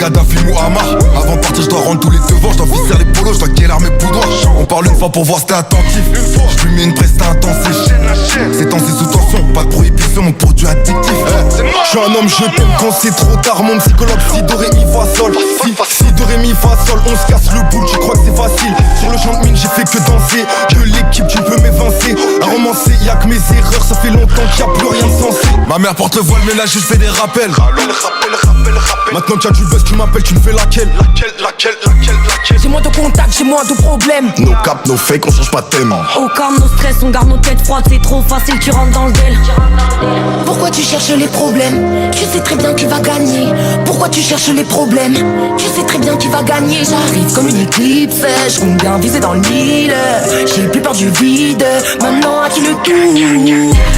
Kadhafi Muammar. Avant de partir je dois rendre tous les devoirs. Je dois visser les polos, je dois guérir mes poudoirs. On parle une fois pour voir si t'es attentif. Je lui mets une presta intensif. C'est temps-ci sous tension, pas de prohibition, mon produit addictif. Je suis un homme, je t'aime quand c'est trop tard. Mon psychologue, si do ré mi fa sol. Si do ré mi fa sol, on se casse le boule, tu crois que c'est facile. Sur le champ de mine, j'ai fait que danser. Que l'équipe, tu peux m'évincer. À romancer, y'a que mes erreurs, ça fait longtemps qu'il y a plus rien de sensé. Ma mère porte le voile, mais là je fais des rappels. Maintenant que tu as du buzz, tu m'appelles, tu me fais laquelle? J'ai moins de contacts, j'ai moins de problèmes. No cap, no fake, on change pas de thème. Au calme, no stress, on garde nos têtes froides. C'est trop facile, tu rentres dans le dél. Pourquoi tu cherches les problèmes? Tu sais très bien que tu vas gagner. Pourquoi tu cherches les problèmes? Tu sais très bien que tu vas gagner. J'arrive comme une éclipse, je compte bien viser dans le mille. J'ai plus peur du vide, maintenant à qui le tout.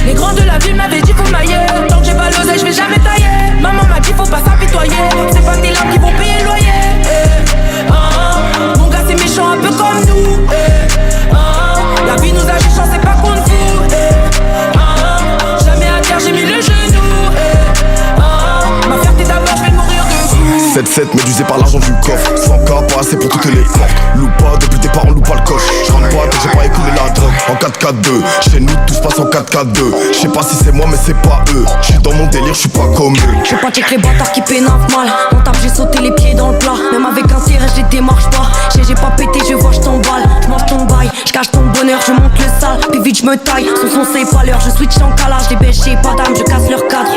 Les grands de la ville m'avaient dit faut mailler. Tant que j'ai pas l'oseille, je vais jamais tailler. Maman m'a dit faut pas s'apitoyer. C'est pas tes larmes qui vont payer le loyer. Mon gars c'est méchant un peu comme nous. La vie nous a changé, c'est pas contre vous. Jamais à terre, j'ai mis le genou. Ma fierté d'abord, je vais mourir de vous. 7-7 médusé par l'argent du coffre. 100K pas assez pour toutes les portes. Loupe pas, depuis tes parents loupe pas le coche. Je rentre pas tant que j'ai pas écoulé la drogue. En 4-4-2, chez nous tout se passe en 4-4-2. Je sais pas si c'est moi mais c'est pas eux. Je suis dans mon délire, je suis pas comme eux. Je pas check les bâtards qui pénavent mal. On tape, j'ai sauté les pieds dans le plat. Même avec un serré, je les démarche pas. J'ai pas pété, je vois, je t'emballe. Je mange ton bail, je cache ton bonheur, je monte le sale. Puis vite, je me taille, son c'est pas l'heure. Je switch en calage, des bêches, j'ai pas d'âme, je casse leur cadre.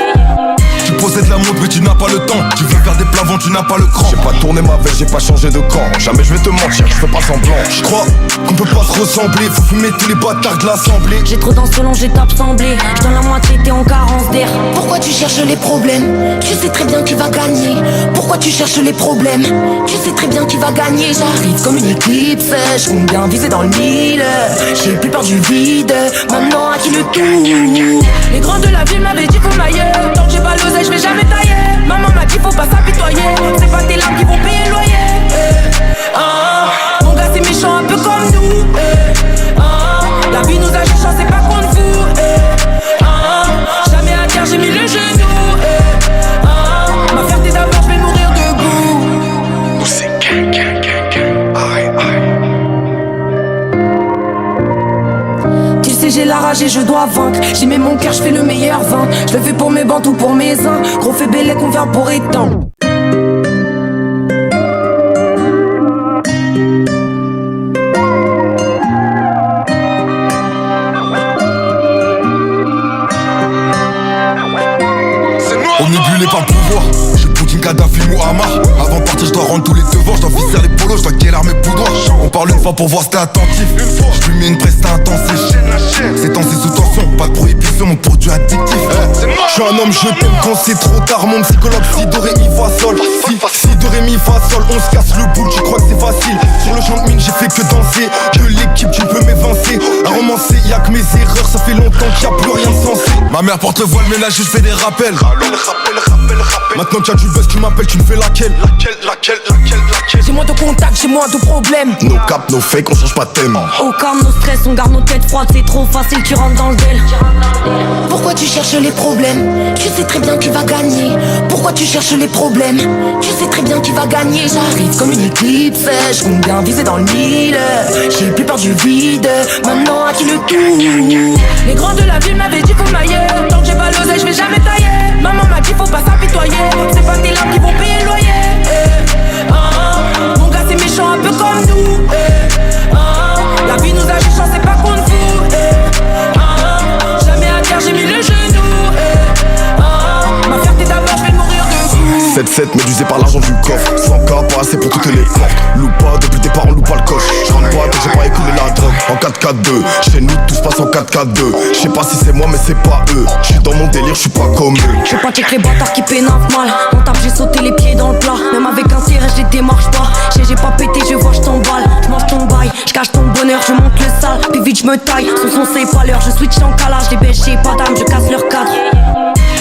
Tu possèdes la montre mais tu n'as pas le temps. Tu veux faire des plavants, tu n'as pas le cran. J'ai pas tourné ma veste, j'ai pas changé de camp. Jamais je vais te mentir, je fais pas semblant. Je crois qu'on peut pas se ressembler. Faut fumer tous les bâtards de l'assemblée. J'ai trop dans ce long, j'ai tape semblé. Je donne la moitié, t'es en carence d'air. Pourquoi tu cherches les problèmes? Tu sais très bien que tu vas gagner. Pourquoi tu cherches les problèmes? Tu sais très bien que tu vas gagner. J'arrive comme une éclipse, je compte bien viser dans le mille. J'ai plus peur du vide, maintenant à qui le tout. Les grands de la ville m'avaient dit faut mailler. Tant que j'ai pas l'oseille, je vais jamais tailler. Maman m'a dit faut pas s'apitoyer. C'est pas tes larmes qui vont payer le loyer. Mon gars c'est méchant un peu comme nous. La vie nous a changé, c'est pas contre vous. Jamais à terre, j'ai mis le genou. Ma fierté d'abord, je vais mourir debout. C'est Tu sais j'ai la rage et je dois vaincre. J'y mets mon cœur, je fais le meilleur vin. Je le fais pour mes bandes ou pour mes uns. Gros fait bélé qu'on vient pour étendre. Omnibulé par le pouvoir, j'ai Poutine, Kadhafi, Muammar. Avant de partir je dois rendre tous les devoirs. Je dois visser les polos, je dois guérir mes poudoirs. On parle une fois pour voir si t'es attentif. Je lui mets une presta intensif. C'est temps-ci sous tension, pas de prohibition, mon produit addictif. Je suis un homme, je t'aime quand c'est trop tard. Mon psychologue, si do ré mi fa sol. Si do ré mi fa sol, on se casse le boule, tu crois que c'est facile. Sur le champ de mine, j'ai fait que danser. Que l'équipe, tu peux m'évincer. À romancer, y'a que mes erreurs, ça fait longtemps qu'il y a plus rien de sensé. Ma mère porte le voile, mais là je fais des rappels. Maintenant que tu as du buzz, tu m'appelles, tu me fais laquelle? J'ai moins de contacts, j'ai moins de problèmes. No cap, no fake, on change pas de thème. Au calme, no stress, on garde nos têtes froides. C'est trop facile, tu rentres dans le dél. Pourquoi tu cherches les problèmes? Tu sais très bien que tu vas gagner. Pourquoi tu cherches les problèmes? Tu sais très bien que tu vas gagner. J'arrive comme une éclipse, je compte bien viser dans le mille. J'ai plus peur du vide, maintenant à qui le tout. Les grands de la ville m'avaient dit faut mailler. Tant que j'ai pas l'oseille, je vais jamais tailler. Maman m'a dit faut pas s'apitoyer. C'est pas tes larmes qui vont payer le loyer. Mon gars c'est méchant un peu comme nous. La vie nous a changé, c'est pas contre vous. Jamais à terre, j'ai mis le genou. Ma fierté d'abord, je vais mourir de vous. 7-7 médusé par l'argent du coffre. 100K pas assez pour toutes les portes. Loupe pas, depuis tes parents loupe pas le coche. Je rentre pas tant que j'ai pas écoulé la drogue. En 4-4-2, chez nous tout se passe en 4-4-2. Je sais pas si c'est moi mais c'est pas eux. Je suis dans mon délire, je suis pas comme eux. Je pas check les bâtards qui pénavent mal. On tape, j'ai sauté les pieds dans le plat. Même avec un serré, je les démarche pas. J'ai pas pété, je vois, je t'emballe. Je mange ton bail, je cache ton bonheur, je monte le sale. Puis vite, je me taille, son c'est pas l'heure. Je switch en calage, des bêches, j'ai pas d'âme, je casse leur cadre.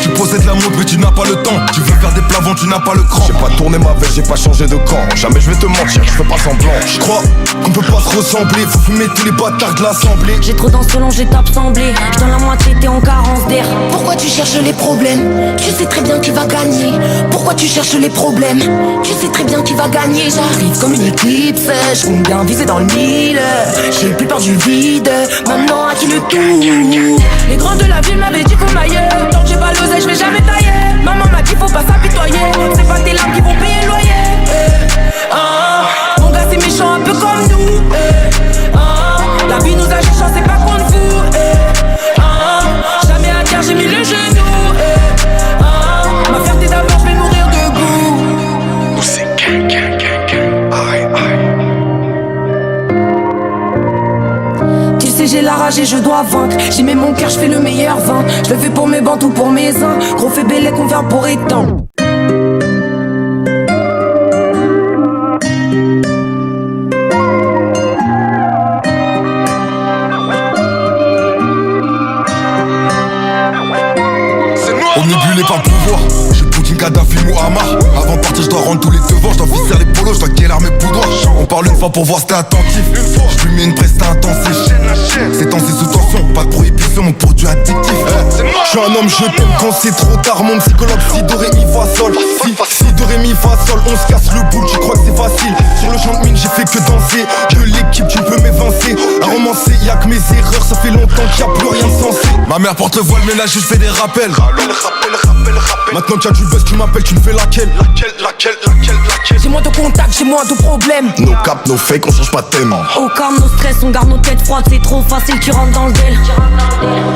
Tu possèdes la montre mais tu n'as pas le temps. Tu veux faire des plavons, tu n'as pas le cran. J'ai pas tourné ma veste, j'ai pas changé de camp. Jamais je vais te mentir, je fais pas semblant. Je crois qu'on peut pas se ressembler. Faut fumer tous les bâtards de l'assemblée. J'ai trop d'insolence, j'ai t'absemblé. J'donne la moitié, t'es en carence d'air. Pourquoi tu cherches les problèmes? Tu sais très bien qui va gagner. Pourquoi tu cherches les problèmes? Tu sais très bien qui va gagner. J'arrive comme une éclipse, je compte bien viser dans le mille. J'ai plus peur du vide, maintenant à qui le tout. Les grands de la ville m'avaient dit qu'on m'aille. Tant que j'ai pas l'oseille, je vais jamais tailler. Maman m'a dit faut pas s'apitoyer. C'est pas tes larmes qui vont payer le loyer. Mon gars c'est méchant un peu comme nous. La vie nous a cherché, c'est pas contre vous. Jamais à terre, j'ai mis le genou. Ma fierté d'abord, je vais mourir debout. C'est aïe, aïe. Tu sais j'ai la rage et je dois vaincre. J'y mets mon cœur, je fais le meilleur vin. Je le fais pour mes bandes ou pour mes uns. Gros fait bélé qu'on vient pour étendre. Omnibulé par le pouvoir, j'ai Poutine, Kadhafi, Muammar. Avant de partir, je dois rendre tous les devoirs. Je dois visser les polos, je dois guérir mes poudoirs. On parle une fois pour voir si t'es attentif. Je lui mets une presta intensif. C'est temps, c'est sous tension, pas de prohibition, mon produit addictif. Je suis un homme, je t'aime quand c'est trop tard. Mon psychologue, si do ré mi fa sol. Si do ré mi fa sol, on se casse le boule, tu crois que c'est facile. Sur le champ de mine, j'ai fait que danser. Que l'équipe, tu peux m'évincer. À romancer, y'a que mes erreurs, ça fait longtemps qu'il y a plus rien de sensé. Ma mère porte le voile, mais là je fais des rappels. Maintenant qu'il y a du buzz, tu m'appelles, tu me fais laquelle? J'ai moins de contacts, j'ai moins de problèmes. No cap, no fake, on change pas de thème. Au calme, nos stress, on garde nos têtes froides. C'est trop facile, tu rentres dans le dél.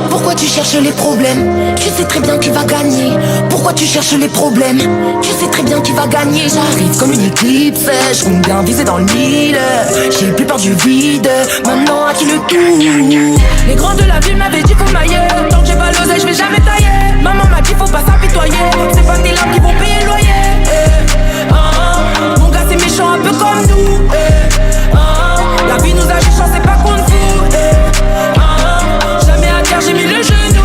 Pourquoi tu cherches les problèmes? Tu sais très bien qui va gagner. Pourquoi tu cherches les problèmes? Tu sais très bien qui va gagner. J'arrive comme une éclipse, je compte bien viser dans le mille. J'ai plus peur du vide, maintenant à qui le tout. Les grands de la ville m'avaient dit qu'on m'aille. Tant que j'ai pas l'oseille, je vais jamais tailler. Maman m'a dit faut pas s'apitoyer. C'est pas tes larmes qui vont payer le loyer. Mon gars c'est méchant un peu comme nous. La vie nous a cherché, c'est pas contre vous. Jamais à terre, j'ai mis le genou.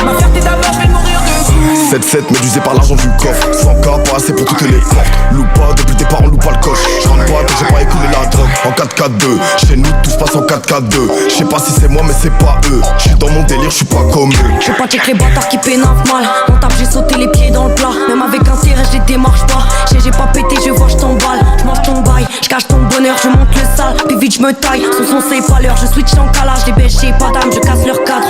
Ma fierté d'abord, je vais mourir debout. 7-7 médusé par l'argent du coffre. 100K pas assez pour toutes les portes. Loupe pas, depuis le départ on loupe pas le coche. J'rentre pas quand j'ai pas écoulé la drogue. En 4-4-2, chez nous tout se passe en 4-4-2. J'sais pas si c'est moi mais c'est pas eux. J'suis dans mon délire, j'suis pas comme eux. J'ai pas check les bâtards qui pénavent mal. On tape, j'ai sauté les pieds dans le plat. Même avec intérêt, je les démarche pas. J'ai pas pété, je vois, je t'emballe. J'mange ton bail, j'cache ton bonheur, je monte le sale. Puis vite, j'me taille. Son c'est pas l'heure, je switch en calage. Les bêches, j'ai pas d'âme, je casse leur cadre.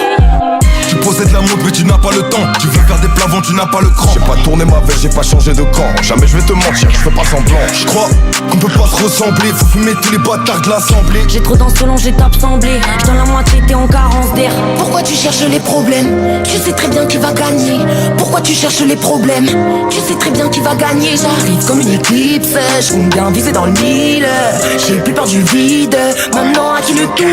Tu possèdes la montre mais tu n'as pas le temps. Tu veux faire des plavons, tu n'as pas le cran. J'ai pas tourné ma veste, j'ai pas changé de camp. Jamais je vais te mentir, je fais pas semblant. Je crois qu'on peut pas se ressembler. Faut fumer tous les bâtards de l'assemblée. J'ai trop d'insolence, j'ai t'absemblé. J'donne la moitié, t'es en carence d'air. Pourquoi tu cherches les problèmes? Tu sais très bien qui va gagner. Pourquoi tu cherches les problèmes? Tu sais très bien qui va gagner. J'arrive comme une éclipse, je compte bien viser dans le mille. J'ai plus peur du vide, maintenant à qui le tout.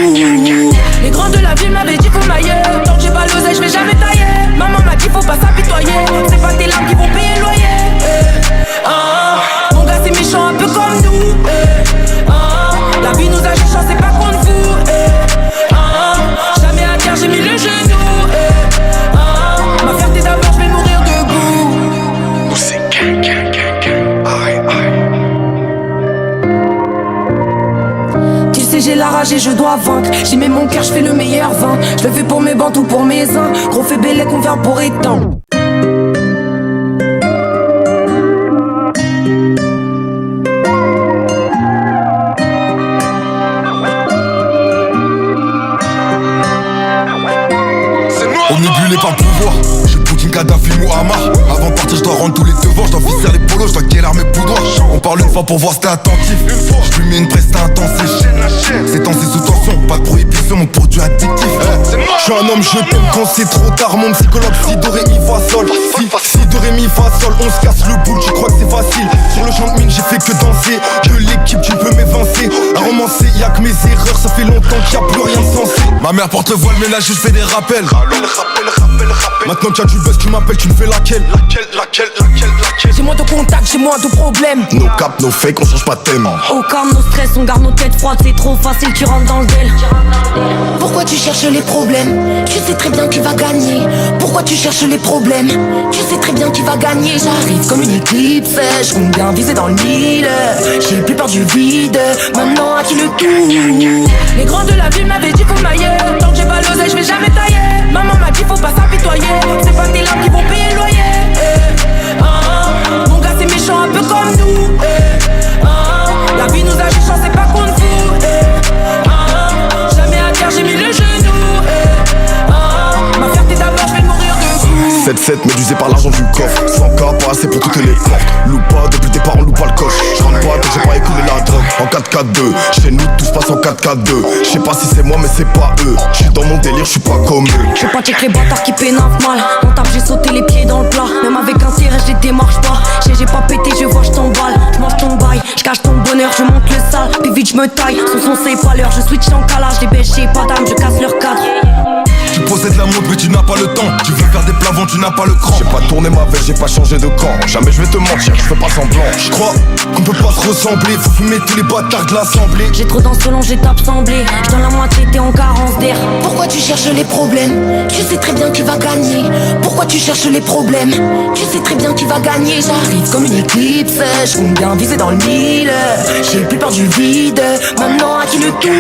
Les grands de la ville m'avaient dit qu'on m'aille. Tant que j'ai pas l'oseille, je vais jamais tailler. Maman m'a dit faut pas s'apitoyer. C'est pas tes larmes qui vont payer le loyer. Mon gars c'est méchant un peu comme nous. La vie nous a cherché, c'est pas contre vous. Jamais à terre, j'ai mis le genou. Ma fierté d'abord, je vais mourir debout. C'est aïe, aïe. Tu sais j'ai la rage et je dois vaincre. J'y mets mon cœur, je fais le meilleur vin. Je le fais pour mes bandes ou pour mes uns. Gros fait bélé qu'on vient pour étendre. Omnibulé par le pouvoir, j'ai Poutine, Kadhafi, Muammar. Avant de partir, je dois rendre tous les devoirs. Je dois visser les polos, je dois guérir mes poudoirs. On parle une fois pour voir si t'es attentif. Je lui mets une presta intensif. C'est temps, c'est sous tension, pas de prohibition, mon produit addictif. Je suis un homme, je t'aime quand c'est trop tard. Mon psychologue, si do ré mi fa sol. Si do ré mi fa sol, on se casse le boule, tu crois que c'est facile. Sur le champ de mine, j'ai fait que danser. Que l'équipe, tu peux m'évincer. À romancer, y'a que mes erreurs, ça fait longtemps qu'il y a plus rien de sensé. Ma mère porte le voile, mais là je fais des rappels. Maintenant qu'il y a du buzz, tu m'appelles, tu me fais laquelle? J'ai moins de contacts, j'ai moins de problèmes. No cap, no fake, on change pas de thème. Au calme, no stress, on garde nos têtes froides. C'est trop facile, tu rentres dans le del. Pourquoi tu cherches les problèmes? Tu sais très bien qui va gagner. Pourquoi tu cherches les problèmes? Tu sais très bien qui va gagner. J'arrive comme une éclipse, je compte bien viser dans le mille. J'ai plus peur du vide, maintenant à qui le tout. Les grands de la ville m'avaient dit qu'on aille. Tant que j'ai pas l'oseille, je vais jamais tailler. Maman m'a dit faut pas s'apitoyer. C'est pas tes larmes qui vont payer le loyer. Mon gars c'est méchant un peu comme nous. La vie nous a géchant, c'est pas contre vous. Jamais à terre, j'ai mis le genou. Ma fierté d'abord, je vais mourir de 7-7 médusé par l'argent du coffre. 100K pas assez pour toutes les portes. Loupe pas depuis le départ, on loupe pas le coche. J'rentre pas tant que j'ai pas écoulé la drogue. En 4-4-2, chez nous tout se passe en 4-4-2. J'sais pas si c'est moi mais c'est pas eux. J'suis dans mon délire, j'suis pas comme eux. Je pas check les bâtards qui pénavent mal. On tape, j'ai sauté les pieds dans le plat. Même avec un tirage, je les démarche pas. J'ai pas pété, je vois, j't'emballe. J'mange ton bail, j'cache ton bonheur, je monte le sale. Puis vite, j'me taille. Son c'est pas l'heure, je switch en calage. Les bêches, j'ai pas d'âme, je casse leur cadre. Tu possèdes la montre mais tu n'as pas le temps. Tu veux faire des plavons, tu n'as pas le cran. J'ai pas tourné ma veste, j'ai pas changé de camp. Jamais je vais te mentir, je fais pas semblant. Je crois qu'on peut pas se ressembler. Faut fumer tous les bâtards de l'assemblée. J'ai trop dans ce long, j'ai tape semblé. J'donne la moitié, t'es en carence d'air. Pourquoi tu cherches les problèmes? Tu sais très bien qui va gagner. Pourquoi tu cherches les problèmes? Tu sais très bien qui va gagner. J'arrive comme une éclipse, je compte bien viser dans le mille. J'ai plus peur du vide, maintenant à qui le tout.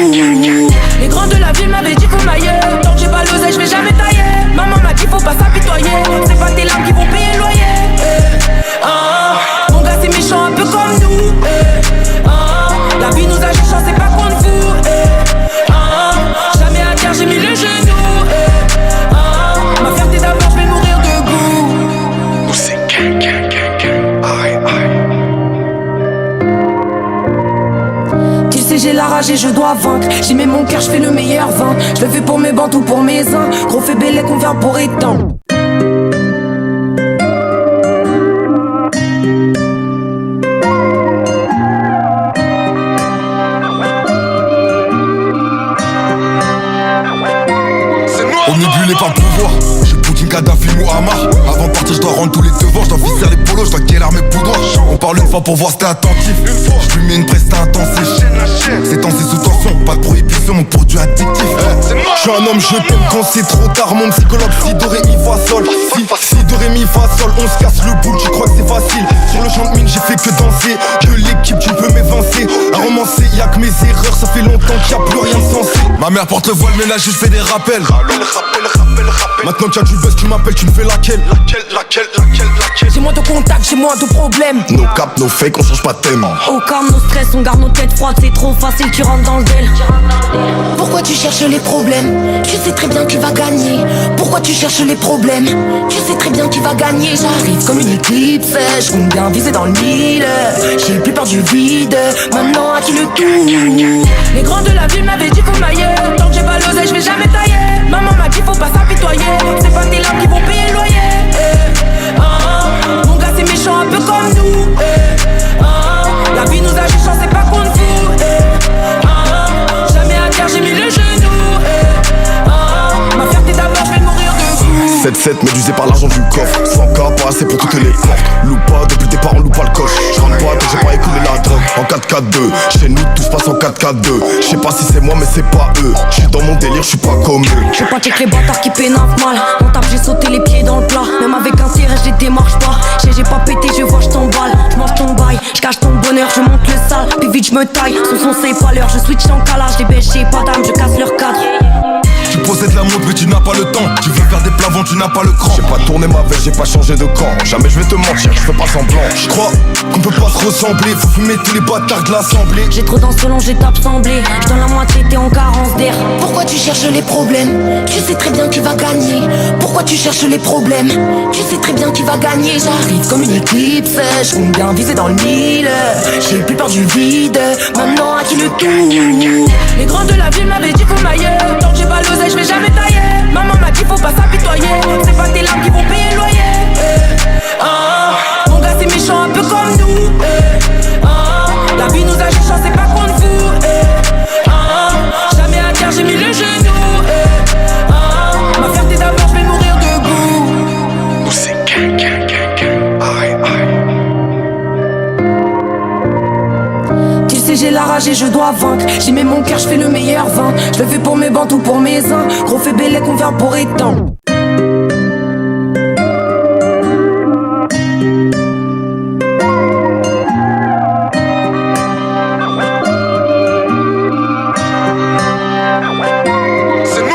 Les grands de la ville m'avaient dit qu'on aille. Tant que j'ai pas l'oseille, je vais jamais tailler. Maman m'a dit faut pas s'apitoyer. C'est pas tes larmes qui vont payer le loyer. Mon gars c'est méchant un peu comme nous. La vie nous a géchant, c'est pas contre vous. Jamais à terre, j'ai mis le genou. Ma fierté d'abord, je vais mourir debout. Nous c'est aïe aïe. Tu sais j'ai la rage et je dois vaincre. J'y mets mon cœur, je fais le meilleur vin. Je le fais pour mes bandes ou pour mes uns. Gros fait bélé qu'on vient pour étendre. Omnibulé par le pouvoir, j'ai Poutine, Kadhafi, Muammar. Avant de partir, je dois rendre tous les devoirs. Je dois visser les polos, je dois guérir mes poudroirs. On parle une fois pour voir si t'es attentif. Je lui mets une presta intensif. C'est temps, c'est sous tension, pas de prohibition, mon produit addictif. Je suis un homme, je t'aime quand c'est trop tard. Mon psychologue, si do ré mi fa sol. Si do ré mi fa sol, on se casse le boule, tu crois que c'est facile. Sur le champ de mine, j'ai fait que danser. Que l'équipe, tu peux m'évincer. À romancer, y'a que mes erreurs, ça fait longtemps qu'il y a plus rien de sensé. Ma mère porte le voile, mais là je fais des rappels. Maintenant qu'il y a du buzz, tu m'appelles, tu me fais laquelle? J'ai moins de contacts, j'ai moins de problèmes. No cap, no fake, on change pas de thème. Au calme, no stress, on garde nos têtes froides. C'est trop facile, tu rentres dans le del. Pourquoi tu cherches les problèmes? Tu sais très bien qui va gagner. Pourquoi tu cherches les problèmes? Tu sais très bien qui va gagner. J'arrive comme une éclipse, je compte bien viser dans le mille. J'ai plus peur du vide, maintenant à qui le tout. Les grands de la ville m'avaient dit qu'on aille. Tant que j'ai pas l'oseille, je vais jamais tailler. Maman m'a dit faut pas s'apitoyer. C'est pas tes larmes qui vont payer le loyer. Mon gars c'est méchant un peu comme nous. La vie nous a géchant, c'est pas contre vous. Jamais à terre, j'ai mis le genou. Ma fierté d'abord, je vais mourir de 7-7 médusé par l'argent du coffre. 100K pas assez pour toutes les portes. Loupe pas depuis le départ, on loupe pas le coche. J'rentre pas tant que j'ai pas écoulé la drogue. En 4-4-2, chez nous tout se passe en 4-4-2. J'sais pas si c'est moi mais c'est pas eux. J'suis dans mon délire, j'suis pas comme eux. Je pas check les bâtards qui pénavent mal. On tape, j'ai sauté les pieds dans le plat. Même avec un tirage, je les démarche pas. J'ai pas pété, je vois, j't'emballe. J'mange ton bail, j'cache ton bonheur, je monte le sale. Puis vite, j'me taille. Son c'est pas l'heure, je switch en calage. Les bêches, j'ai pas d'âme, je casse leur cadre. Tu possèdes la montre mais tu n'as pas le temps. Tu veux faire des plavons, tu n'as pas le cran. J'ai pas tourné ma veste, j'ai pas changé de camp. Jamais je vais te mentir, je fais pas semblant. Je crois qu'on peut pas se ressembler. Faut fumer tous les bâtards de l'assemblée. J'ai trop dans ce long, j'ai tape semblé. J'donne la moitié, t'es en carence d'air. Pourquoi tu cherches les problèmes? Tu sais très bien qui va gagner. Pourquoi tu cherches les problèmes? Tu sais très bien qui va gagner. J'arrive comme une éclipse, je compte bien viser dans le mille. J'ai plus peur du vide, maintenant à qui le tout. Les grands de la ville m'avaient dit qu'on aille. Tant que j'ai pas l'oseille, je vais jamais tailler. Maman m'a dit faut pas s'apitoyer. C'est pas tes larmes qui vont payer le loyer. Mon gars c'est méchant un peu comme nous. La vie nous a géchant, c'est pas contre vous. Jamais à terre, j'ai mis le genou. Ma fierté d'abord, je vais mourir sais j'ai la rage et je dois vaincre. J'y mets mon cœur, je fais le meilleur vin. Je le fais pour mes bandes ou pour mes uns. Gros fait bélec, on vient pour étendre.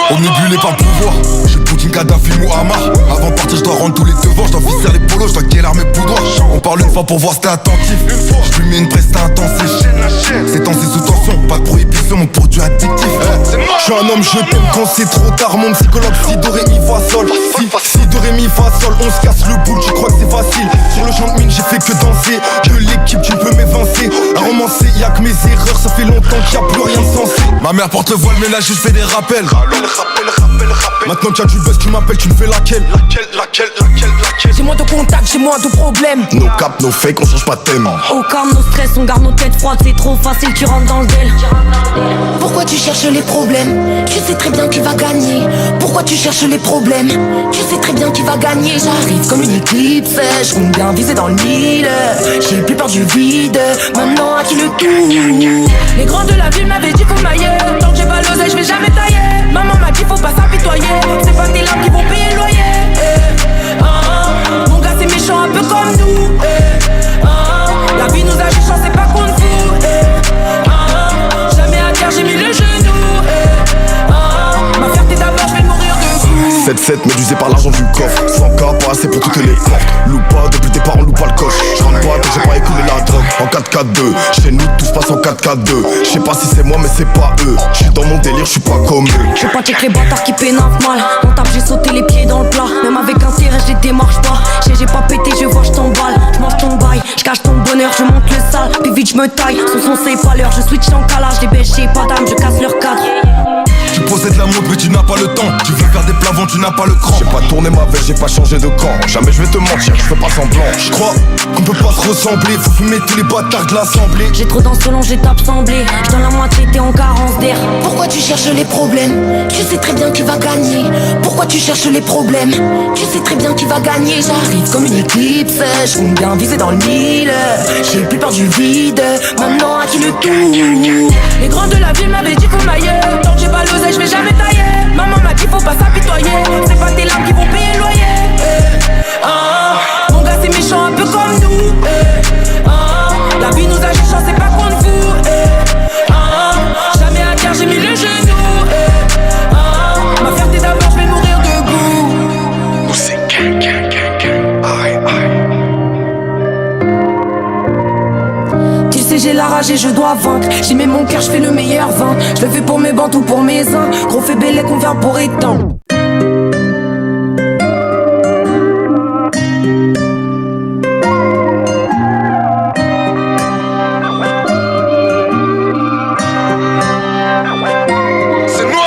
Omnibulé par le pouvoir, j'ai Poutine, Kadhafi, Muammar. Avant de partir, je dois rendre tous les devoirs. Je dois visser les polos, je dois guérir mes poudoirs. On parle une fois pour voir si t'es attentif. Je lui mets une presta intensif. C'est temps, c'est sous tension, pas de prohibition, mon produit addictif. Je suis un homme, je t'aime quand c'est trop tard. Mon psychologue, si do ré mi fa sol. Si do ré mi fa sol, on se casse le boule, tu crois que c'est facile. Sur le champ de mine, j'ai fait que danser. Que l'équipe, tu peux m'évincer. À romancer, y'a que mes erreurs, ça fait longtemps qu'il y a plus rien de sensé. Ma mère porte le voile, mais là je fais des rappels. Maintenant tu as du buzz, tu m'appelles, tu me fais laquelle? J'ai moins de contacts, j'ai moins de problèmes. No cap, no fake, on change pas de thème. Au calme, nos stress, on garde nos têtes froides. C'est trop facile, tu rentres dans le dél. Pourquoi tu cherches les problèmes? Tu sais très bien qui va gagner. Pourquoi tu cherches les problèmes? Tu sais très bien qui va gagner. J'arrive comme une éclipse, je compte bien viser dans le mille. J'ai plus peur du vide, maintenant à qui le tout? Les grands de la ville m'avaient dit faut mailler. Tant que j'ai pas l'oseille, je vais jamais tailler. Maman m'a dit faut pas s'apitoyer. C'est pas tes larmes qui vont payer le loyer. Mon gars c'est méchant un peu comme nous. La vie nous a juste c'est pas contre vous. Jamais à terre j'ai mis le genou. Ma fierté d'abord je vais mourir de vous. 7-7 médusé par l'argent du coffre. 100K pas assez pour toutes les portes. Loupe pas, depuis le départ on loupe pas le coche. Je rentre pas tant que j'ai pas écoulé la drogue. En 4-4-2, chez nous tout se passe en 4-4-2. Je sais pas si c'est moi mais c'est pas eux. Je suis dans mon délire, je suis pas comme eux. Je veux pas check les bâtards qui pénavent mal. On tape, j'ai sauté les pieds dans le plat. Même avec intérêt, je les démarche pas. J'ai pas pété, je vois, je t'emballe. Je mange ton bail, je cache ton bonheur, je monte le sale. Puis vite, je me taille. Son c'est pas l'heure, je switch en calage. Les bêches, j'ai pas d'âme, je casse leur cadre. Tu possèdes la montre mais tu n'as pas le temps. Tu veux faire des plavons, tu n'as pas le cran. J'ai pas tourné ma veste, j'ai pas changé de camp. Jamais je vais te mentir, je fais pas semblant. Je crois qu'on peut pas se ressembler. Faut fumer tous les bâtards de l'assemblée. J'ai trop dans ce long, j'ai tape semblé. J'donne la moitié, t'es en carence d'air. Pourquoi tu cherches les problèmes? Tu sais très bien qui va gagner. Pourquoi tu cherches les problèmes? Tu sais très bien qui va gagner. J'arrive comme une éclipse, je compte bien viser dans le mille. J'ai plus peur du vide, maintenant à qui le tout? Les grands de la ville m'avaient dit faut mailler. Tant que j'ai pas l'oseille, je vais jamais tailler. Maman m'a dit faut pas s'apitoyer. C'est pas tes larmes qui vont payer le loyer. Mon gars c'est méchant un peu comme nous. La vie nous a juste c'est pas contre vous. Jamais à terre j'ai mis le genou. Ma fierté d'abord je vais mourir debout. C'est aïe. Tu sais j'ai la rage et je dois vaincre. J'y mets mon cœur, je fais le meilleur vin. Je le fais pour mes bandes ou pour mes uns. Gros fait bélec, on vient pour étendre.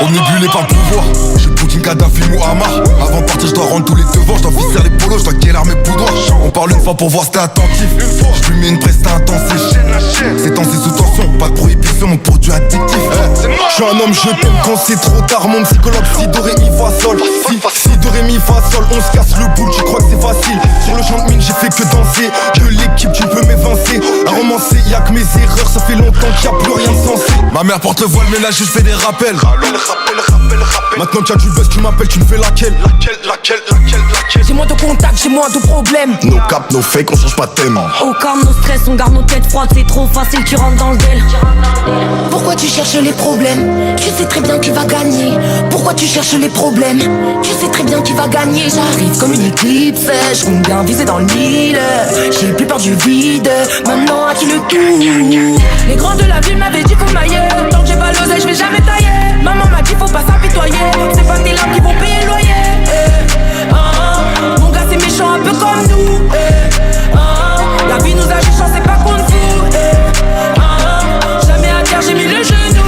Omnibulé par le pouvoir, j'ai Poutine, Kadhafi, Muammar. Avant de partir, je dois rendre tous les devoirs. Je dois visser les polos, je dois guérir mes poudoirs. On parle une fois pour voir si t'es attentif. Je lui mets une presta intensif. C'est temps, c'est sous tension, pas de prohibition, mon produit addictif. Je suis un homme, je t'aime quand c'est trop tard. Mon psychologue, si do ré mi fa sol. Si do ré mi fa sol, on se casse le boule, tu crois que c'est facile. Sur le champ de mine, j'ai fait que danser. Que l'équipe, tu peux m'évincer. À romancer, y'a que mes erreurs, ça fait longtemps qu'il y a plus rien de sensé. Ma mère porte le voile, mais là je fais des rappels. Maintenant tu as du buzz, tu m'appelles, tu me fais laquelle? J'ai moins de contacts, j'ai moins de problèmes. No cap, no fake, on change pas de thème. Au calme, nos stress, on garde nos têtes froides. C'est trop facile, tu rentres dans le dél. Pourquoi tu cherches les problèmes? Tu sais très bien qui va gagner. Pourquoi tu cherches les problèmes? Tu sais très bien qui va gagner. J'arrive comme une éclipse, je compte bien viser dans le mille. J'ai plus peur du vide, maintenant à qui le tout? Les grands de la ville m'avaient dit faut mailler. Tant que j'ai pas l'oseille, je vais jamais tailler. Maman m'a dit faut pas s'apitoyer. C'est pas tes larmes qui vont payer le loyer. Mon gars c'est méchant un peu comme nous. La vie nous a juste c'est pas contre vous. Jamais à terre j'ai mis le genou.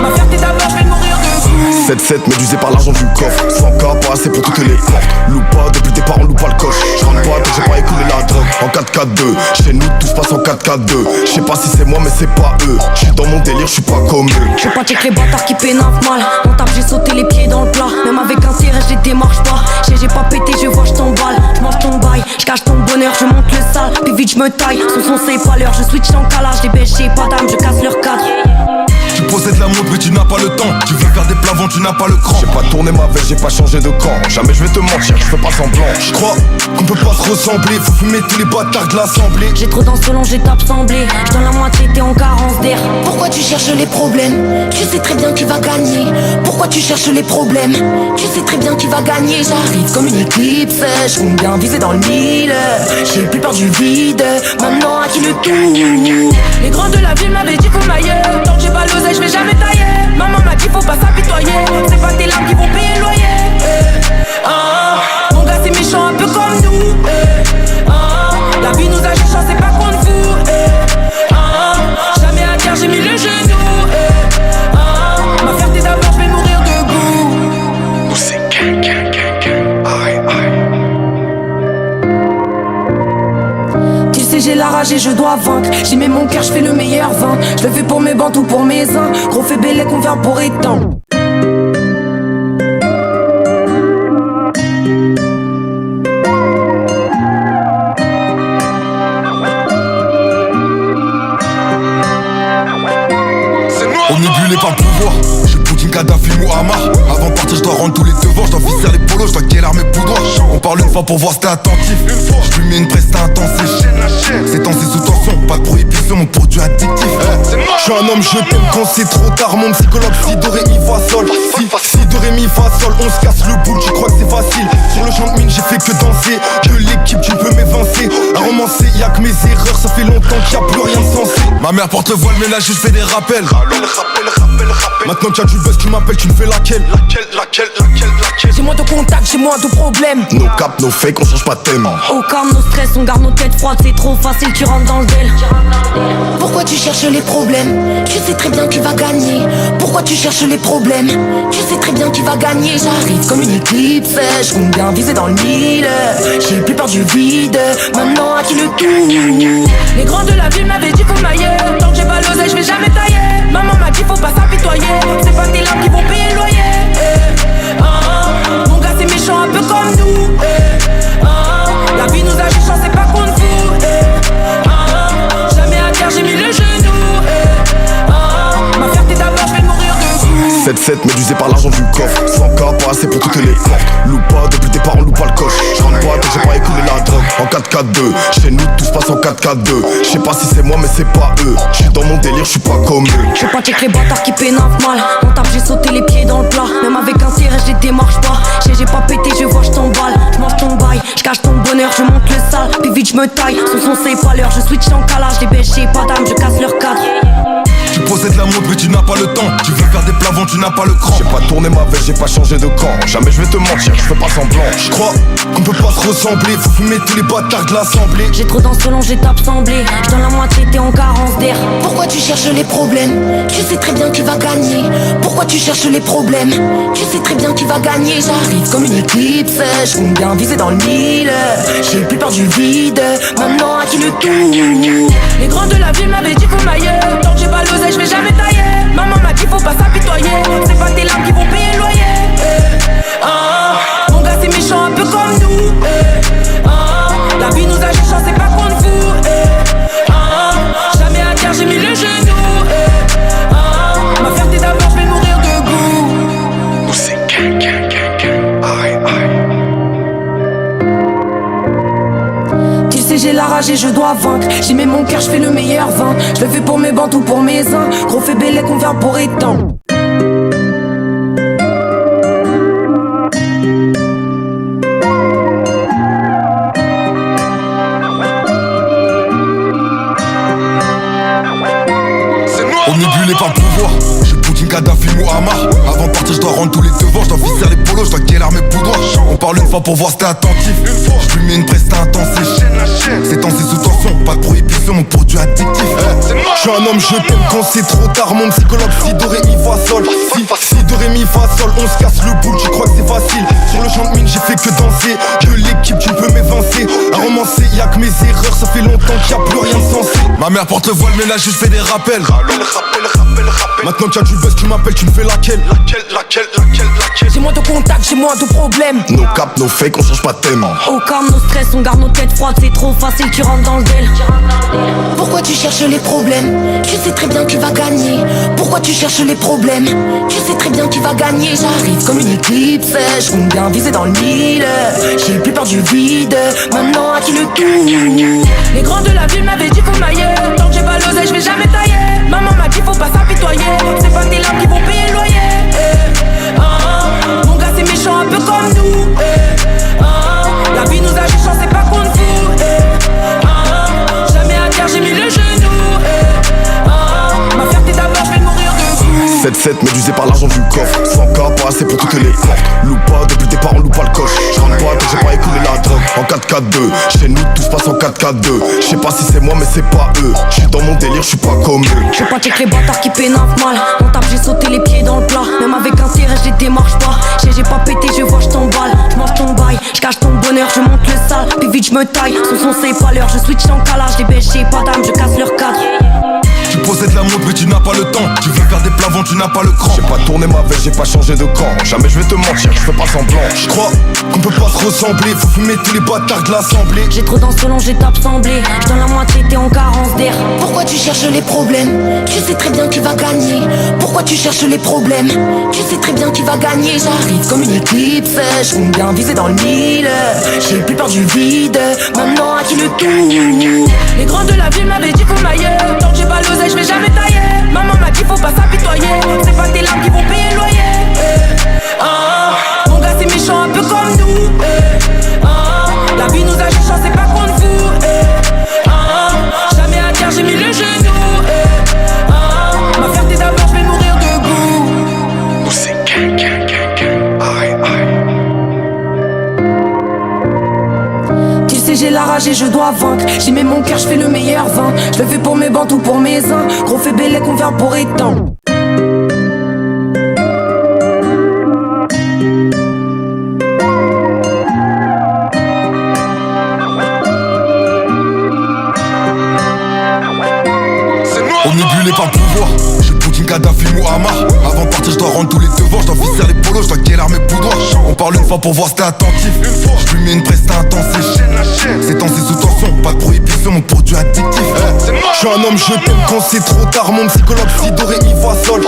Ma fierté d'abord je vais mourir de vous. 7-7 médusé par l'argent du coffre. 100K pas assez pour toutes les portes. Loupe pas, depuis le départ on loupe pas le coche. Je rentre pas tant que j'ai pas écoulé la drogue. En 4-4-2, chez nous tout se passe passe en 4-4-2. Je sais pas si c'est moi mais c'est pas eux. Je suis dans mon délire, je suis pas comme eux. Je veux pas check les bâtards qui pénavent mal. On tape, j'ai sauté les pieds dans le plat. Même avec un tirage, je les démarche pas. J'ai pas pété, je vois, je t'emballe. Je mange ton bail, je cache ton bonheur, je monte le sale. Puis vite, je me taille. Son c'est pas l'heure, je switch en calage. Les bêches, j'ai pas d'âme, je casse leur cadre. Tu possèdes la montre mais tu n'as pas le temps. Tu veux faire des plavants, tu n'as pas le cran. J'ai pas tourné ma veste, j'ai pas changé de camp. Jamais je vais te mentir, je fais pas semblant. Je crois qu'on peut pas se ressembler. Faut fumer tous les bâtards de l'assemblée. J'ai trop dans ce long, j'ai tape semblé. Je donne la moitié, t'es en carence d'air. Pourquoi tu cherches les problèmes? Tu sais très bien qui va gagner. Pourquoi tu cherches les problèmes? Tu sais très bien qui va gagner. J'arrive comme une éclipse, je compte bien viser dans le mille. J'ai plus peur du vide, maintenant à qui le tout. Les grands de la ville m'avaient dit faut m'ailler. Tant que j'ai pas l'oseille, je vais jamais tailler. Maman m'a dit faut pas s'apitoyer. C'est pas tes larmes qui vont payer le loyer. Mon gars c'est méchant un peu comme nous. La vie nous a cherché, c'est pas contre vous. Jamais à terre, j'ai mis le genou. Ma fierté d'abord, je vais mourir debout. Nous c'est aïe aïe. Tu sais j'ai la rage et je dois vaincre. J'y mets mon cœur, je fais le meilleur vin. Je le fais pour mes bandes ou pour mes uns. Gros fait bélé qu'on vient pour éteindre. Omnibulé par le pouvoir. J'ai Poutine, Kadhafi, Muammar. Avant de partir, je dois rendre tous les devoirs. Je dois visser les polos, je dois guérir mes poudroirs. On parle une fois pour voir si t'es attentif. Je lui mets une presta intensif. C'est temps, c'est sous tension. Pas de prohibition, mon produit addictif. Je suis un homme, je t'aime quand c'est trop tard. Mon psychologue, si do ré mi fa sol. Si do ré mi fa sol, on se casse le boule. Tu crois que c'est facile? Sur le champ de mine, j'ai fait que danser. Que l'équipe, tu peux m'évincer. À romancer, y'a que mes erreurs. Ça fait longtemps qu'il y a plus rien de sensé. Ma mère porte le voile, mais là, je fais des rappels. Maintenant qu'il y a du buzz, tu m'appelles, tu me fais laquelle? J'ai moins de contacts, j'ai moins de problèmes. No cap, no fake, on change pas de thème. Au calme, nos stress, on garde nos têtes froides. C'est trop facile, tu rentres dans le del. Pourquoi tu cherches les problèmes? Tu sais très bien qui va gagner. Pourquoi tu cherches les problèmes? Tu sais très bien qui va gagner. J'arrive comme une éclipse, je compte bien viser dans le mille. J'ai plus peur du vide, maintenant à qui le tout. Les grands de la ville m'avaient dit faut m'ailler. Tant que j'ai pas l'oseille, je vais jamais tailler. Maman m'a dit faut pas s'apitoyer. C'est pas tes larmes qui vont payer le loyer. Mon gars c'est méchant un peu comme nous. La vie nous a cherché, c'est pas contre vous. Jamais à terre, j'ai mis le genou. Ma fierté d'abord, je vais mourir debout. 7-7 médusé par l'argent du coffre. 100K pas assez pour toutes les portes. Loupe pas, depuis le départ on loupe pas le coche. Je rentre pas, j'ai pas écoulé la drogue. En 4-4-2, chez nous tout se passe en 4-4-2. Je sais pas si c'est moi mais c'est pas eux. Je suis dans mon délire, je suis pas comme eux. Je veux pas check les bâtards qui pénavent mal. On tape, j'ai sauté les pieds dans le plat. Même avec un tirage, je les démarche pas. J'ai pas pété, je vois, je t'emballe. Je mange ton bail, je cache ton bonheur, je monte le sale. Puis vite, je me taille. Son c'est pas l'heure, je switch en calage. Les bêches, j'ai pas d'âme, je casse leur cadre. Tu possèdes la montre mais tu n'as pas le temps. Tu veux faire des plavants, tu n'as pas le cran. J'ai pas tourné ma veste, j'ai pas changé de camp. Jamais je vais te mentir, je fais pas semblant. Je crois qu'on peut pas se ressembler. Faut fumer tous les bâtards de l'assemblée. J'ai trop dans ce long, j'ai tape semblé. Je donne la moitié, t'es en carence d'air. Pourquoi tu cherches les problèmes? Tu sais très bien qui va gagner. Pourquoi tu cherches les problèmes? Tu sais très bien qui va gagner. J'arrive comme une éclipse, je compte bien viser dans le mille. J'ai plus peur du vide, maintenant à qui le tout. Les grands de la ville m'avaient dit faut m'ailler. Tant que j'ai pas l'oseille, je vais jamais tailler. Maman m'a dit faut pas s'apitoyer. C'est pas tes larmes qui vont payer le loyer. Mon gars c'est méchant un peu comme nous. La vie nous a cherché, c'est pas contre vous. Jamais à terre, j'ai mis le genou. Ma fierté d'abord, je vais mourir debout. Nous c'est aïe aïe. Tu sais j'ai la rage et je dois vaincre. J'y mets mon cœur, je fais le meilleur vin. Je le fais pour mes bandes ou pour mes uns. Gros fait bélé qu'on vient pour éteindre. Omnibulé par le pouvoir. J'ai Poutine, Kadhafi, Muammar. Avant de partir, je dois rendre tous les devoirs. Je dois visser les polos, je dois guérir mes poudroirs. On parle une fois pour voir si t'es attentif. Je lui mets une presta intensif. C'est temps, c'est sous tension. Pas de prohibition, mon produit addictif. Je suis un homme, je t'aime quand c'est trop tard. Mon psychologue, si do ré mi fa sol. Si do ré mi fa sol, on se casse le boule, tu crois que c'est facile. Sur le champ de mine, j'ai fait que danser. Que l'équipe, tu peux m'évincer. À romancer, y'a que mes erreurs, ça fait longtemps qu'il y a plus rien de sensé. Ma mère porte le voile, mais là je fais des rappels. Maintenant qu'il y a du buzz, tu m'appelles, tu me fais laquelle? J'ai moins de contacts, j'ai moins de problèmes. No cap, no fake, on change pas de thème. Au calme, nos stress, on garde nos têtes froides, c'est trop facile, tu rentres dans le dél. Pourquoi tu cherches les problèmes? Tu sais très bien qui va gagner. Pourquoi tu cherches les problèmes? Tu sais très bien qui va gagner. J'arrive comme une éclipse, je compte bien viser dans le mille. J'ai plus peur du vide, maintenant à qui le tout. Les grands de la ville m'avaient dit faut mailler. Tant que j'ai pas l'oseille, je vais jamais tailler. Maman m'a dit faut pas s'apitoyer. C'est pas tes larmes qui vont payer le loyer. Mon gars c'est méchant un peu comme nous. La vie nous a méchants, c'est pas contre vous. Jamais à terre, j'ai mis le genou. Ma fierté d'abord, je vais mourir de 7-7 médusé par l'argent du coffre. 100K pas assez pour toutes les portes. Loupe pas, depuis le départ on loupe pas le coche. J'rentre pas tant que j'ai pas écoulé la drogue. En 4-4-2, chez nous tout se passe en 4-4-2. J'sais pas si c'est moi mais c'est pas eux. J'suis dans mon délire, j'suis pas comme eux. Je pas check les bâtards qui pénavent mal. On tape, j'ai sauté les pieds dans le plat. Même avec un tirage, je les démarche pas. J'ai pas pété, je vois, je t'emballe. Je mange ton bail, je cache ton bonheur, je monte le sale. Puis vite je me taille, son c'est pas l'heure. Je switch en calage, les bêches, j'ai pas d'âme, je casse leur cadre. Tu possèdes la montre mais tu n'as pas le temps. Tu veux faire des plavants, tu n'as pas le cran. J'ai pas tourné ma veste, j'ai pas changé de camp. Jamais je vais te mentir, je fais pas semblant. Je crois qu'on peut pas se ressembler. Faut fumer tous les bâtards de l'assemblée. J'ai trop dans ce long, j'ai tape semblé. J'donne la moitié, t'es en carence d'air. Pourquoi tu cherches les problèmes? Tu sais très bien qui va gagner. Pourquoi tu cherches les problèmes? Tu sais très bien qui va gagner. J'arrive comme une éclipse, je compte bien viser dans le mille. J'ai plus peur du vide, maintenant à qui le tout. Les grands de la ville m'avaient dit faut mailler. Tant que j'ai pas l'oseille, je vais jamais tailler. Maman m'a dit faut pas s'apitoyer. C'est pas tes larmes qui vont payer le loyer. Mon gars c'est méchant un peu comme nous. La vie nous a méchants, c'est pas contre vous. Jamais à terre, j'ai mis le genou. Ma fierté d'abord, je vais mourir debout. Tu sais j'ai la rage et je dois vaincre. J'y mets mon cœur, je fais le meilleur vin. Je le fais pour mes bandes ou pour mes uns. Gros fait bélé qu'on vient pour étendre. Omnibulé par le pouvoir, j'ai Poutine, Kadhafi, Muammar. Avant de partir, je dois rendre tous les devoirs. Je dois visser les polos, je dois guérir mes poudroirs. On parle une fois pour voir si t'es attentif. Je lui mets une presta intensif. C'est temps, c'est sous tension, pas de prohibition, mon produit addictif. Je suis un homme, je t'aime quand c'est trop tard. Mon psychologue, si do ré mi fa sol.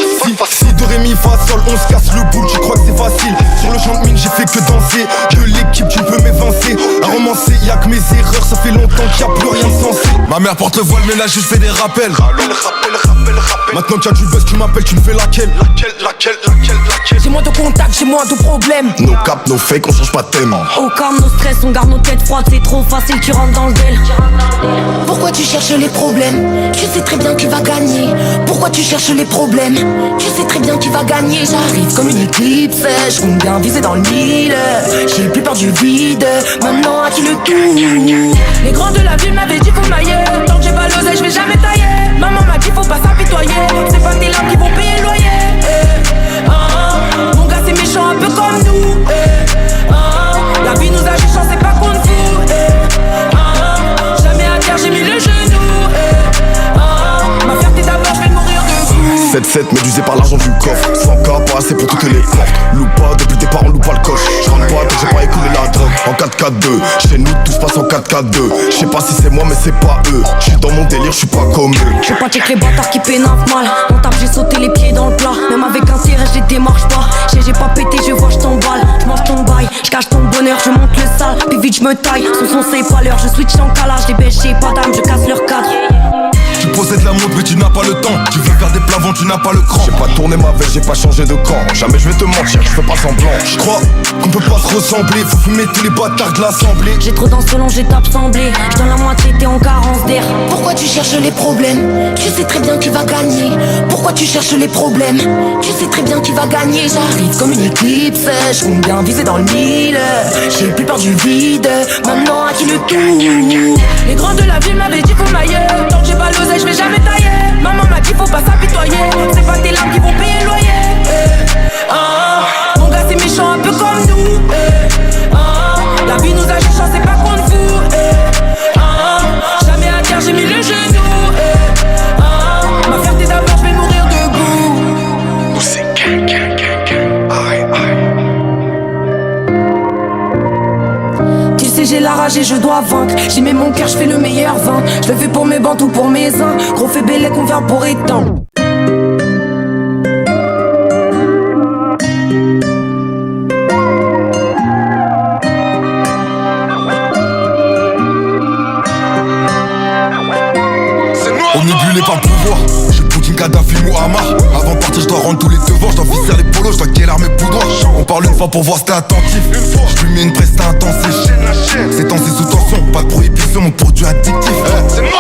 Si do ré mi fa sol, on se casse le boule, tu crois que c'est facile. Sur le champ de mine, j'ai fait que danser. Que l'équipe, tu peux m'évincer. À romancer, y'a que mes erreurs, ça fait longtemps qu'il y a plus rien de sensé. Ma mère porte le voile, mais là je fais des rappels. Maintenant qu'il y a du buzz, tu m'appelles, tu me fais laquelle? J'ai moins de contacts, j'ai moins de problèmes. No cap, no fake, on change pas de thème. Au calme, nos stress, on garde nos têtes froides, c'est trop facile, tu rentres dans le dél. Pourquoi tu cherches les problèmes? Tu sais très bien qui va gagner. Pourquoi tu cherches les problèmes? Tu sais très bien qui va gagner. J'arrive comme une éclipse, je compte bien viser dans le mille. J'ai plus peur du vide, maintenant à qui le tout. Les grands de la ville m'avaient dit faut mailler. Tant que j'ai pas l'oseille, je vais jamais tailler. Maman m'a dit faut pas s'apitoyer. C'est pas tes larmes qui vont payer le loyer. Mon gars c'est méchant un peu comme nous. La vie nous a méchants, c'est pas contre vous. Jamais à terre, j'ai mis le genou. Ma fierté d'abord, je vais mourir de 7-7 médusé par l'argent du coffre. 100K pas assez pour toutes les portes. Loupe pas, depuis le départ on loupe pas le coche. J'rentre pas tant que j'ai pas écoulé la drogue. En 4-4-2, chez nous tout se passe en 4-4-2. J'sais pas si c'est moi mais c'est pas eux. J'suis dans mon délire, j'suis pas comme eux. Je pas check les bâtards qui pénavent mal. On tape, j'ai sauté les pieds dans le plat. Même avec un tirage, je les démarche pas. J'ai pas pété, je vois, je t'emballe. Je mange ton bail, je cache ton bonheur, je monte le sale. Puis vite je me taille, son c'est pas l'heure. Je switch en calage, les bêches, j'ai pas d'âme, je casse leur cadre. Tu possèdes la montre mais tu n'as pas le temps. Tu veux faire des plavants, tu n'as pas le cran. J'ai pas tourné ma veste, j'ai pas changé de camp. Jamais je vais te mentir, je fais pas semblant. Je crois qu'on peut pas se ressembler. Faut fumer tous les bâtards de l'assemblée. J'ai trop dans ce long, j'ai tape semblé. J'donne la moitié, t'es en carence d'air. Pourquoi tu cherches les problèmes? Tu sais très bien qui va gagner. Pourquoi tu cherches les problèmes? Tu sais très bien qui va gagner. J'arrive comme une éclipse, je compte bien viser dans le mille. J'ai plus peur du vide, maintenant à qui le tout. Les grands de la ville m'avaient dit faut mailler. Tant que j'ai pas l'oseille, je vais jamais tailler. rage et je dois vaincre. J'y mets mon cœur, je fais le meilleur vin. Je le fais pour mes bandes ou pour mes uns. Gros fait bélé qu'on vient pour étendre. Omnibulé par le pouvoir, j'ai Poutine, Kadhafi, Muammar. Avant de partir, je dois rendre tous les devoirs. Je dois visser les polos, je dois guérir mes boudoirs. On parle une fois pour voir si t'es attentif. Je lui mets une presta intensif. C'est temps, c'est sous tension, pas de prohibition, mon produit addictif.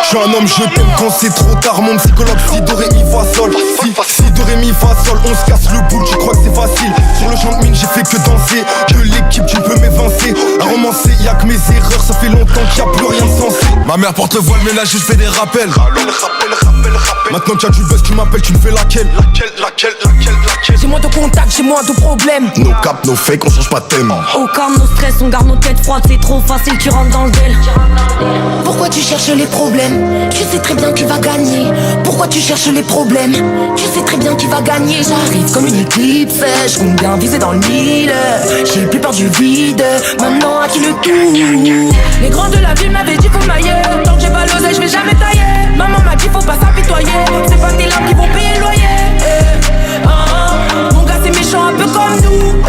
Je suis un homme, je t'aime quand c'est trop tard. Mon psychologue, si do ré mi fa sol. Si do ré mi fa sol, on se casse le boule, tu crois que c'est facile. Sur le champ de mine, j'ai fait que danser. Que l'équipe, tu peux m'évincer. À romancer, y'a que mes erreurs, ça fait longtemps qu'il y a plus rien de sensé. Ma mère porte le voile, mais là je fais des rappels. Maintenant qu'il y a du buzz, tu m'appelles, tu me fais laquelle? J'ai moins de contacts, j'ai moins de problèmes. No cap, no fake, on change pas de thème. Au calme, nos stress, on garde nos têtes froides. C'est trop facile, tu rentres dans le dél. Pourquoi tu cherches les problèmes? Tu sais très bien qui va gagner. Pourquoi tu cherches les problèmes? Tu sais très bien qui va gagner. J'arrive comme une éclipse, je compte bien viser dans le mille. J'ai plus peur du vide, maintenant à qui le tout? Les grands de la ville m'avaient dit faut mailler. Tant que j'ai pas l'oseille, je vais jamais tailler. Maman m'a dit faut pas s'apitoyer. C'est pas tes larmes qui vont payer le loyer. Mon gars c'est méchant un peu comme nous.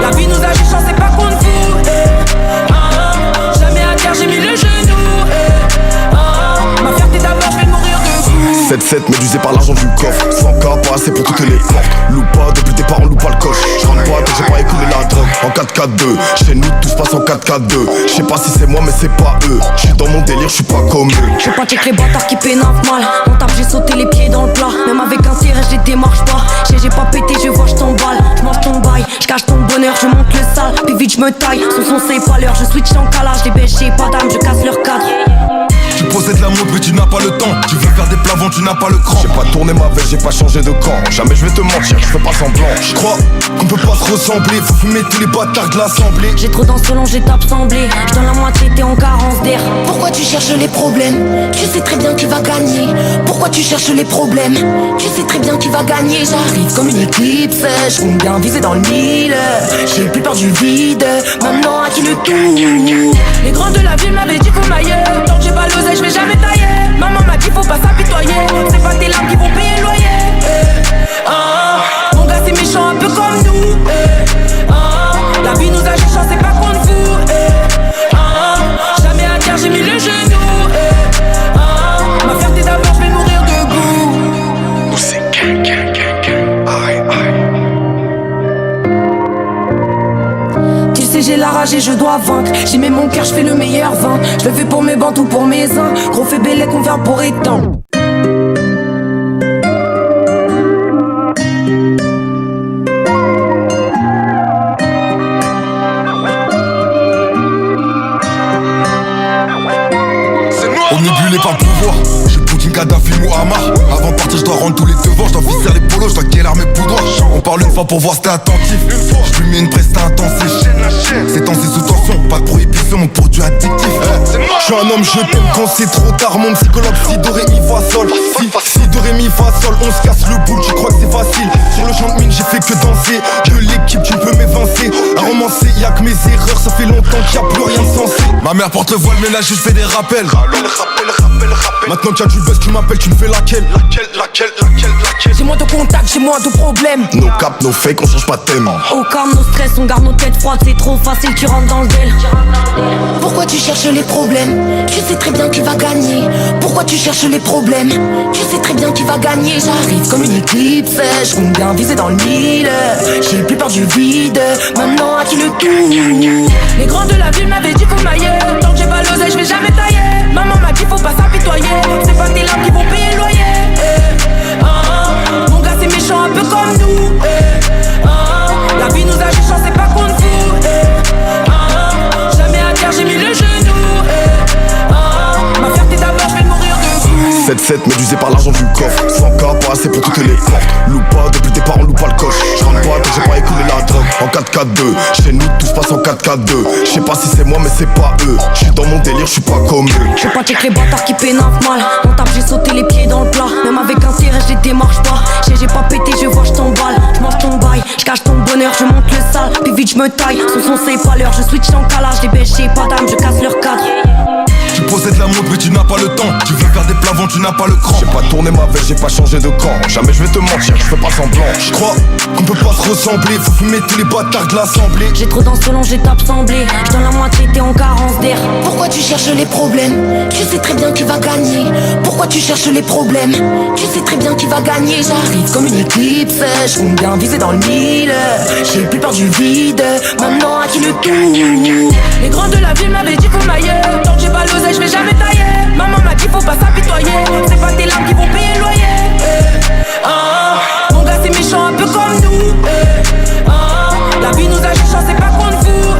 La vie nous a juste c'est pas contre vous. Jamais à terre j'ai mis le genou. Ma fierté d'abord je vais mourir de 7-7 médusé par l'argent du coffre. 100K pas assez pour toutes les portes. Loupe pas, depuis le départ on loupe pas le coche. J'rentre pas tant que j'ai pas écoulé la drogue. En 4-4-2, chez nous tout se passe en 4-4-2. J'sais pas si c'est moi mais c'est pas eux. J'suis dans mon délire, j'suis pas comme eux. Je veux pas check les bâtards qui pénavent mal. On tape, j'ai sauté les pieds dans le plat. Même avec intérêt, je les démarche pas. J'ai pas pété, je vois, je t'emballe. Je mange ton bail, je cache ton bonheur, je monte le sale. Puis vite, je me taille. Son c'est pas l'heure, je switch en calage. Les bêches, j'ai pas d'âme, je casse leur cadre. Tu possèdes la mode mais tu n'as pas le temps. Tu veux faire des plavons, tu n'as pas le cran. J'ai pas tourné ma veste, j'ai pas changé de camp. Jamais je vais te mentir, je fais pas semblant. Je crois qu'on peut pas se ressembler. Faut fumer tous les bâtards de l'assemblée. J'ai trop dans ce long, j'ai tape semblé. Je donne la moitié, t'es en carence d'air. Pourquoi tu cherches les problèmes? Tu sais très bien qui va gagner. Pourquoi tu cherches les problèmes? Tu sais très bien qui va gagner. J'arrive comme une éclipse, je compte bien viser dans le mille. J'ai plus peur du vide, maintenant à qui le tout? Les grands de la ville m'avaient dit faut mailler. Tant que j'ai pas l'oseille, je vais jamais tailler. Maman m'a dit faut pas s'apitoyer. C'est pas tes larmes qui vont payer le loyer. Mon gars c'est méchant un peu comme nous. La vie nous a juste c'est pas contre vous. Jamais à terre j'ai mis le genou. Ma fierté d'abord je vais mourir debout. Nous c'est aïe aïe. Tu sais j'ai la rage et je dois vaincre. J'y mets mon cœur, je fais le meilleur vin. Je le fais pour mes bandes ou pour mes uns. Gros fait bélé qu'on vient pour étendre. Omnibulé par le pouvoir, j'ai Poutine, Kadhafi, Muammar. Avant de partir, je dois rendre tous les devoirs. Je dois visser les polos, je dois guérir mes boudoirs. On parle une fois pour voir si t'es attentif. Je lui mets une presta intensif. C'est temps, c'est sous tension, pas de prohibition, mon produit addictif. Je suis un homme, je t'aime quand c'est trop tard. Mon psychologue, si do ré mi fa sol. Si do ré mi fa sol, on se casse le boule, tu crois que c'est facile. Sur le champ de mine, j'ai fait que danser. Que l'équipe, tu peux m'évincer. À romancer, y'a que mes erreurs, ça fait longtemps qu'il y a plus rien de sensé. Ma mère porte le voile, mais là je fais des rappels. Maintenant qu'il y a du buzz, tu m'appelles, tu me fais laquelle? J'ai moins de contacts, j'ai moins de problèmes. No cap, no fake, on change pas de thème. Au calme, nos stress, on garde nos têtes froides. C'est trop facile, tu rentres dans le dél. Pourquoi tu cherches les problèmes? Tu sais très bien qui va gagner. Pourquoi tu cherches les problèmes? Tu sais très bien qui va gagner. J'arrive comme une éclipse, je compte bien viser dans le mille. J'ai plus peur du vide, maintenant à qui le tout? Les grands de la ville m'avaient dit faut mailler. Tant que j'ai pas l'oseille, je vais jamais tailler. Maman m'a dit faut pas s'apitoyer. C'est pas tes larmes qui vont payer le loyer. Mon gars c'est méchant un peu comme nous. La vie nous a juste c'est pas contre vous. Jamais à terre j'ai mis le genou. Ma fierté d'abord je vais mourir de 7-7 médusé par l'argent du coffre. 100K pas assez pour toutes les portes. Loupe pas, depuis le départ on loupe pas le coche. J'rentre pas tant que j'ai pas écoulé la drogue. En 4-4-2, chez nous tout se passe en 4-4-2. J'sais pas si c'est moi mais c'est pas eux. J'suis dans mon délire, j'suis pas comme eux. Je veux pas check les bâtards qui pénavent mal. On tape, j'ai sauté les pieds dans le plat. Même avec intérêt, je les démarche pas. J'ai pas pété, je vois, je t'emballe. Je mange ton bail, je cache ton bonheur, je monte le sale, puis vite je me taille. Son c'est pas l'heure, je switch en calage, les bêches j'ai pas d'âme, je casse leur cadre. Tu possèdes la montre mais tu n'as pas le temps. Tu veux faire des plavons, tu n'as pas le cran. J'ai pas tourné ma veste, j'ai pas changé de camp. Jamais je vais te mentir, je fais pas semblant. Je crois qu'on peut pas se ressembler. Faut fumer tous les bâtards de l'assemblée. J'ai trop dans selon, j'ai tape semblé. J'donne la moitié, t'es en carence d'air. Pourquoi tu cherches les problèmes? Tu sais très bien qui va gagner. Pourquoi tu cherches les problèmes? Tu sais très bien qui va gagner. J'arrive comme une éclipse, je compte bien viser dans le mille. J'ai plus peur du vide, maintenant à qui le tout. Les grands de la ville m'avaient dit faut m'ailler. Tant que j'ai pas l'oseille, je vais jamais tailler. Maman m'a dit faut pas s'apitoyer. C'est pas tes larmes qui vont payer le loyer. Mon gars c'est méchant un peu comme nous. La vie nous a cherché, c'est pas contre vous.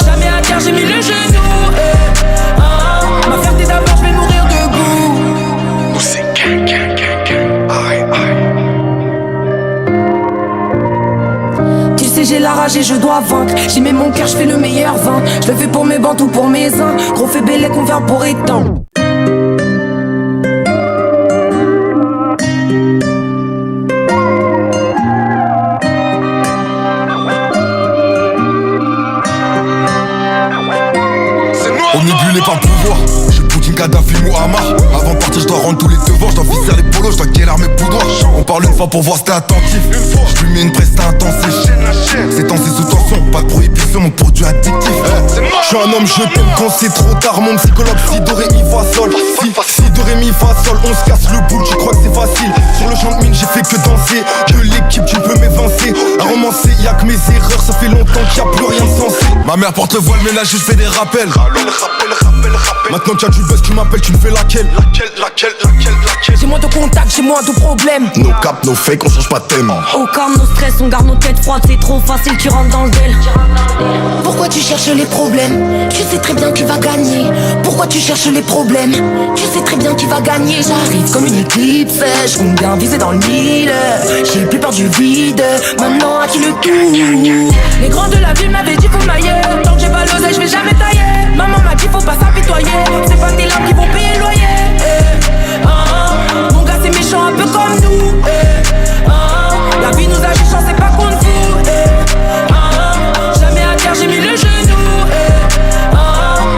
Jamais à terre, j'ai mis le genou. Ma fierté d'abord, je vais mourir debout. Nous c'est aïe aïe. Tu sais j'ai la rage et je dois vaincre. J'y mets mon cœur, je fais le meilleur vin. Je le fais pour mes bandes ou pour mes uns. Gros fait bélé qu'on vient pour étendre. Omnibulé par le pouvoir. J'ai Poutine, Kadhafi, Muammar. Avant de partir, je dois rendre tous les devoirs. Je dois visser les polos, je dois guérir mes poudoirs. On parle une fois pour voir si t'es attentif. Je lui mets une presse intensif. C'est temps, c'est sous tension. Pas de prohibition, mon produit addictif. Je suis un homme, je t'aime quand c'est trop tard. Mon psychologue, si do ré mi fa sol. Si do ré mi fa sol, on se casse le boule. Tu crois que c'est facile? Sur le champ de mine, j'ai fait que danser. Que l'équipe, tu peux m'évincer. À romancer, y'a que mes erreurs. Ça fait longtemps qu'il y a plus rien de sensé. Ma mère porte le voile, mais là je fais des rappels. Maintenant qu'il y a du buzz, tu m'appelles, tu me fais laquelle? J'ai moins de contacts, j'ai moins de problèmes. No cap, no fake, on change pas de thème. Au calme, nos stress, on garde nos têtes froides. C'est trop facile, tu rentres dans le del. Pourquoi tu cherches les problèmes? Tu sais très bien qui va gagner. Pourquoi tu cherches les problèmes? Tu sais très bien qui va gagner. J'arrive comme une éclipse, je compte bien viser dans le mille. J'ai plus peur du vide, maintenant à qui le tout. Les grands de la ville m'avaient dit faut m'ailler. Tant que j'ai pas l'oseille, je vais jamais tailler. Maman m'a dit faut pas s'apitoyer. C'est pas tes larmes qui vont payer le loyer. Mon gars c'est méchant un peu comme nous. La vie nous a cherché, c'est pas contre vous. Jamais à terre, j'ai mis le genou.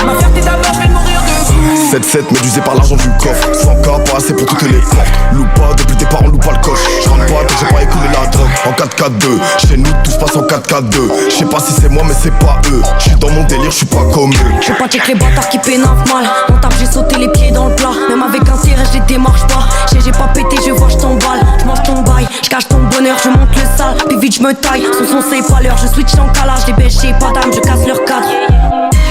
Ma fierté d'abord, je vais mourir debout. 7-7 médusé par l'argent du coffre. 100K pas assez pour toutes les portes. Loupe pas, depuis le départ on loupe pas le coche. Je rentre pas tant que j'ai pas écoulé la drogue. En 4-4-2, chez nous tout se passe en 4-4-2. Je sais pas si c'est moi mais c'est pas eux. Je suis dans mon délire, je suis pas comme eux. Je pas check les bâtards qui pénavent mal. On tape, j'ai sauté les pieds dans le plat. Même avec un tirage, je les démarche pas. J'ai pas pété, je vois, je t'emballe. Je mange ton bail, je cache ton bonheur, je monte le sale. Puis vite je me taille, son c'est pas l'heure. Je switch en calage, les bêches j'ai pas d'âme, je casse leur cadre.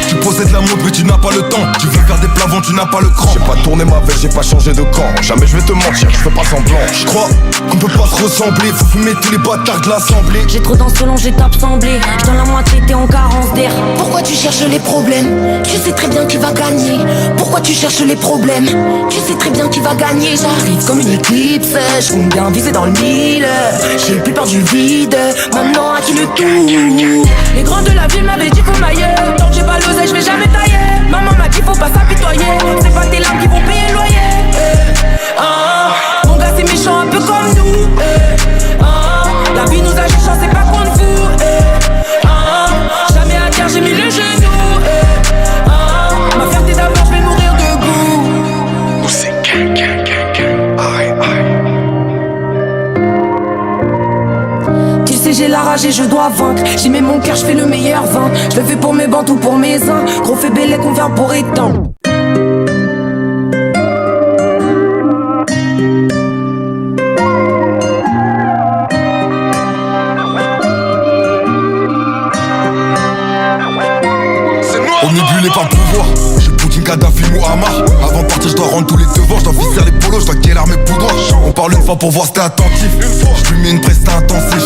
Tu possèdes la montre mais tu n'as pas le temps. Tu veux faire des plavons, tu n'as pas le cran. J'ai pas tourné ma veste, j'ai pas changé de camp. Jamais je vais te mentir, je fais pas semblant. Je crois qu'on peut pas se ressembler. Faut fumer tous les bâtards de l'assemblée. J'ai trop dans selon, j'ai tape semblé. J'donne la moitié, t'es en carence d'air. Pourquoi tu cherches les problèmes? Tu sais très bien qui va gagner. Pourquoi tu cherches les problèmes? Tu sais très bien qui va gagner. J'arrive comme une éclipse, je compte bien viser dans le mille. J'ai plus peur du vide, maintenant à qui le tout. Les grands de la ville m'avaient dit faut m'ailler. Tant que j'ai pas l'oseille, je vais jamais tailler. Maman m'a dit faut pas s'apitoyer. C'est pas tes larmes qui vont payer le loyer. Mon gars c'est méchant un peu comme nous. La vie nous a cherché, c'est pas contre vous. Jamais à terre, j'ai mis le genou. Ma fierté d'abord, je vais mourir debout. Nous c'est aïe aïe. Tu sais j'ai la rage et je dois vaincre. J'y mets mon cœur, je fais le meilleur vin. Je le fais pour mes bandes ou pour mes uns. Gros fait bélé qu'on vient pour étendre. Omnibulé par le pouvoir. J'ai Poutine, Kadhafi, Muammar. Avant de partir, je dois rendre tous les devoirs. Je dois visser les polos, je dois guérir mes poudoirs. On parle une fois pour voir si t'es attentif. Je lui mets une presse intensif.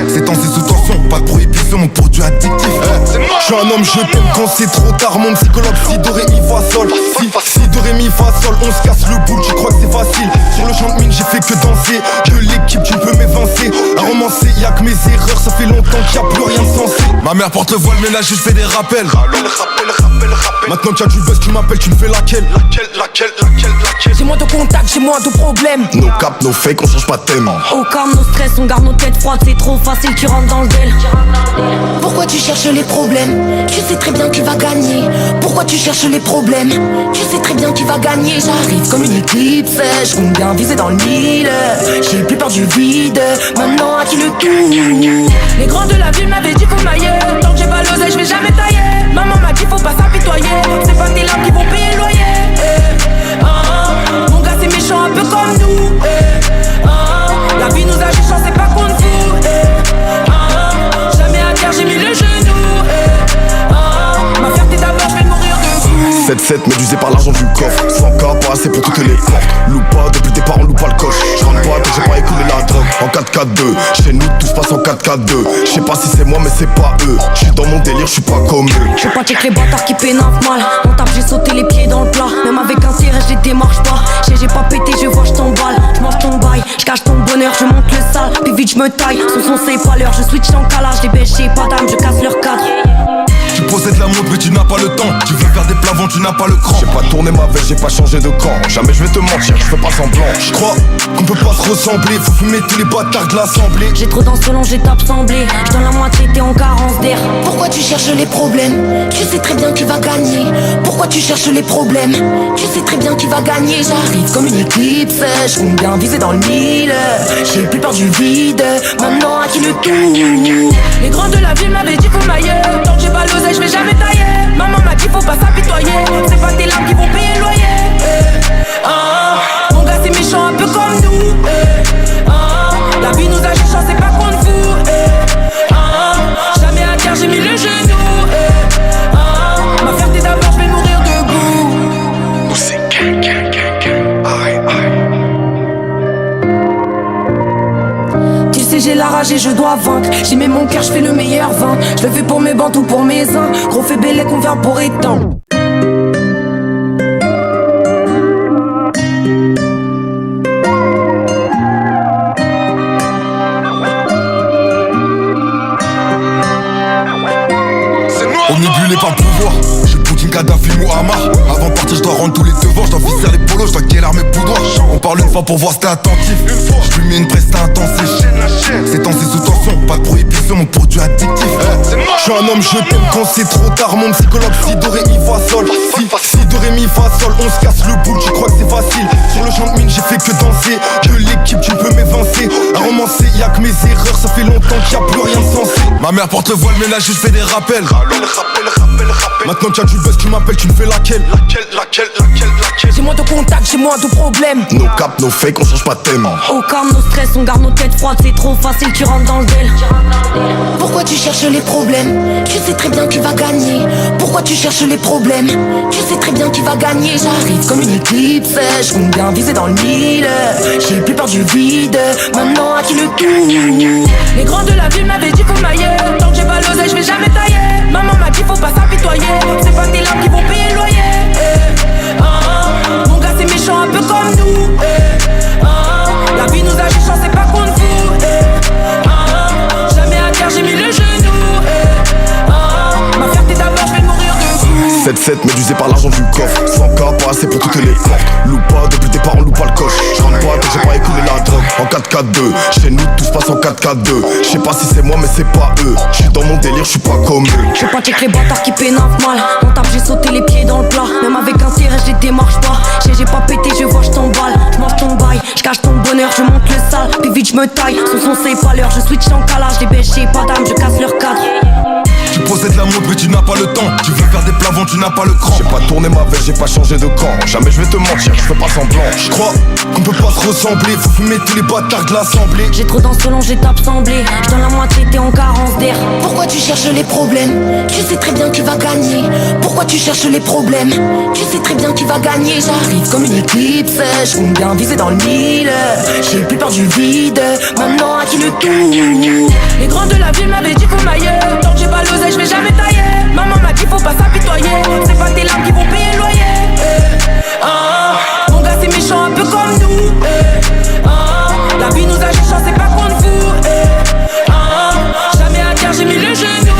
C'est temps, c'est sous tension. Pas de prohibition, mon produit addictif. Je suis un homme, je t'aime quand c'est trop tard. Mon psychologue, si do ré mi fa sol. Si do ré mi fa sol, on se casse le boule. Tu crois que c'est facile? Sur le champ de mine, j'ai fait que danser. Que l'équipe, tu peux m'évincer. À romancer, y'a que mes erreurs. Ça fait longtemps qu'il y a plus rien de sensé. Ma mère porte le voile, ménage, je fais des rappels. Maintenant qu'il y a du buzz, tu m'appelles, tu me fais laquelle? J'ai moins de contacts, j'ai moins de problèmes. No cap, no fake, on change pas de thème. Au calme, nos stress, on garde nos têtes froides. C'est trop facile, tu rentres dans le dél. Pourquoi tu cherches les problèmes? Tu sais très bien qui va gagner. Pourquoi tu cherches les problèmes? Tu sais très bien qui va gagner. J'arrive comme une éclipse, je compte bien viser dans le mille. J'ai plus peur du vide, maintenant à qui le tout? Les grands de la ville m'avaient dit faut mailler. Tant que j'ai pas l'oseille, je vais jamais tailler. Maman m'a dit faut pas s'apitoyer. C'est pas tes larmes qui vont payer le loyer. Mon gars c'est méchant un peu comme nous. La vie nous a juste c'est pas contre vous. Jamais à terre j'ai mis le genou. Ma fierté d'abord je vais mourir de vous. 7-7 médusé par l'argent du coffre. 100K pas assez pour toutes les portes. Loupe pas, depuis le départ on loupe pas le coche. Je rentre pas tant que j'ai pas écoulé la drogue. En 4-4-2, chez nous tout se passe en 4-4-2. Je sais pas si c'est moi mais c'est pas eux. Je suis dans mon délire, je suis pas comme eux. Je pas check les bâtards qui pénavent mal. On tape, j'ai sauté les pieds dans le plat. Même avec un tirage, je les démarche pas. J'ai pas pété, je vois, je t'emballe. Je mange ton bail, je cache ton bonheur, je monte le sale. Puis vite, je me taille. Son c'est pas l'heure, je switch en calage. Les bêches, j'ai pas d'âme, je casse leur cadre. Tu possèdes la montre mais tu n'as pas le temps. Tu veux faire des plavons, tu n'as pas le cran. J'ai pas tourné ma veste, j'ai pas changé de camp. Jamais je vais te mentir, je fais pas semblant. Je crois qu'on peut pas se ressembler. Faut fumer tous les bâtards de l'assemblée. J'ai trop dans ce long, j'ai tape semblé. J'donne la moitié, t'es en carence d'air. Pourquoi tu cherches les problèmes? Tu sais très bien qui va gagner. Pourquoi tu cherches les problèmes? Tu sais très bien qui va gagner. J'arrive comme une éclipse, je compte bien viser dans le mille. J'ai plus peur du vide, maintenant à qui le tout? Les grands de la ville m'avaient dit faut mailler. Tant que j'ai pas l'oseille, je vais jamais tailler. Maman m'a dit faut pas s'apitoyer. C'est pas tes larmes qui vont payer le loyer. Mon gars c'est méchant un peu comme nous. La vie nous a juste c'est pas contre vous. Jamais à terre j'ai mis le genou. Ma fierté d'abord je vais mourir debout. Nous c'est aïe aïe. Tu sais j'ai la rage et je dois vaincre. J'y mets mon cœur, je fais le meilleur vin. Je le fais pour mes bandes ou pour mes uns. Gros fait bélé qu'on vient pour étendre. Omnibulé par le pouvoir, j'ai Poutine, Kadhafi, Muammar. Avant de partir, je dois rendre tous les devoirs. Je dois visser les polos, je dois guérir mes boudoirs. On parle une fois pour voir si t'es attentif. Je lui mets une presta intensif. C'est temps, c'est sous tension, pas de prohibition, mon produit addictif. Je suis un homme, je t'aime quand c'est trop tard. Mon psychologue, si do ré mi fa sol. Si do ré mi fa sol, on se casse le boule, tu crois que c'est facile. Sur le champ de mine, j'ai fait que danser. Que l'équipe, tu peux m'évincer. À romancer, y'a que mes erreurs, ça fait longtemps qu'il y a plus rien de sensé. Ma mère porte le voile, ménage, je fais des rappels. Maintenant qu'il y a du buzz, tu m'appelles, tu me fais laquelle? J'ai moins de contacts, j'ai moins de problèmes. No cap, no fake, on change pas de thème. Au calme, nos stress, on garde nos têtes froides. C'est trop facile, tu rentres dans le dél. Pourquoi tu cherches les problèmes? Tu sais très bien qui va gagner. Pourquoi tu cherches les problèmes? Tu sais très bien qui va gagner. J'arrive comme une éclipse, je compte bien viser dans le mille. J'ai plus peur du vide, maintenant à qui le tout? Les grands de la ville m'avaient dit faut mailler. Tant que j'ai pas l'oseille, je vais jamais tailler. Maman m'a dit faut pas s'apitoyer. C'est pas tes larmes qui vont payer le loyer. Mon gars c'est méchant un peu comme nous. La vie nous a juste c'est pas contre vous. Jamais à terre j'ai mis le genou. Ma fierté d'abord je vais mourir de vous. 7-7 médusé par l'argent du coffre. 100K pas assez pour toutes les portes. Loupe pas, depuis le départ on loupe pas le coche. Je rentre pas tant que j'ai pas écoulé la drogue. En 4-4-2, chez nous tout se passe en 4-4-2. Je sais pas si c'est moi mais c'est pas eux. Je suis dans mon délire, je suis pas comme eux. Je pas check les bâtards qui pénavent mal. On tape, j'ai sauté les pieds dans le plat. Même avec un tirage, je les démarche pas. J'ai pas pété, je vois, je t'emballe. Je mange ton bail, je cache ton bonheur, je monte le sale. Puis vite, je me taille. Son c'est pas l'heure, je switch en calage. Les bêches, j'ai pas d'âme, je casse leur cadre. Tu possèdes la montre mais tu n'as pas le temps. Tu veux faire des plavons, tu n'as pas le cran. J'ai pas tourné ma veste, j'ai pas changé de camp. Jamais je vais te mentir, je fais pas semblant. Je crois qu'on peut pas se ressembler. Faut fumer tous les bâtards de l'assemblée. J'ai trop dans ce long, j'ai tape semblé. J'donne la moitié, t'es en carence d'air. Pourquoi tu cherches les problèmes? Tu sais très bien qui va gagner. Pourquoi tu cherches les problèmes? Tu sais très bien qui va gagner. J'arrive comme une éclipse, je compte bien viser dans le mille. J'ai plus peur du vide, maintenant à qui le tout? Les grands de la ville m'avaient dit faut mailler. Tant que j'ai pas l'oseille, je vais jamais tailler. Maman m'a dit faut pas s'apitoyer. C'est pas tes larmes qui vont payer le loyer. Mon gars c'est méchant un peu comme nous. La vie nous a juste c'est pas contre vous. Jamais à terre j'ai mis le genou.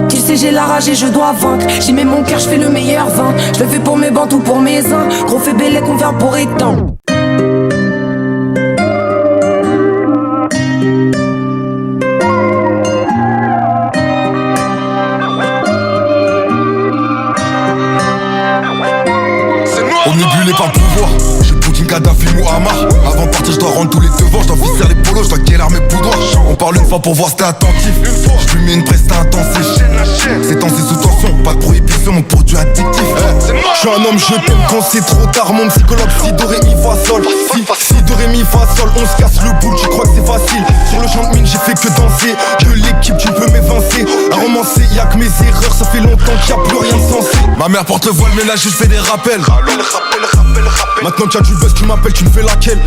Tu sais j'ai la rage et je dois vaincre. J'y mets mon cœur, je fais le meilleur vin. Je le fais pour mes bandes ou pour mes uns. Gros fait belle qu'on vient pour étendre. Omnibulé par le pouvoir, j'ai Poutine, Kadhafi, Muammar. Avant de partir je dois rendre tous les devoirs, je dois visser les polos, je dois guérir mes boudoirs. On parle une fois pour voir si t'es attentif. Je lui mets une presta intensif. C'est temps, c'est sous tension, pas de prohibition, mon produit addictif. Je suis un homme, je t'aime quand c'est trop tard. Mon psychologue, si do ré mi fa sol. Si do ré mi fa sol, on se casse le boule, tu crois que c'est facile. Sur le champ de mine, j'ai fait que danser. Que l'équipe, tu peux m'évincer. À romancer, y'a que mes erreurs, ça fait longtemps qu'il y a plus rien de sensé. Ma mère porte le voile, mais là je fais des rappels. Maintenant qu'il y a du buzz, tu m'appelles, tu me fais laquelle?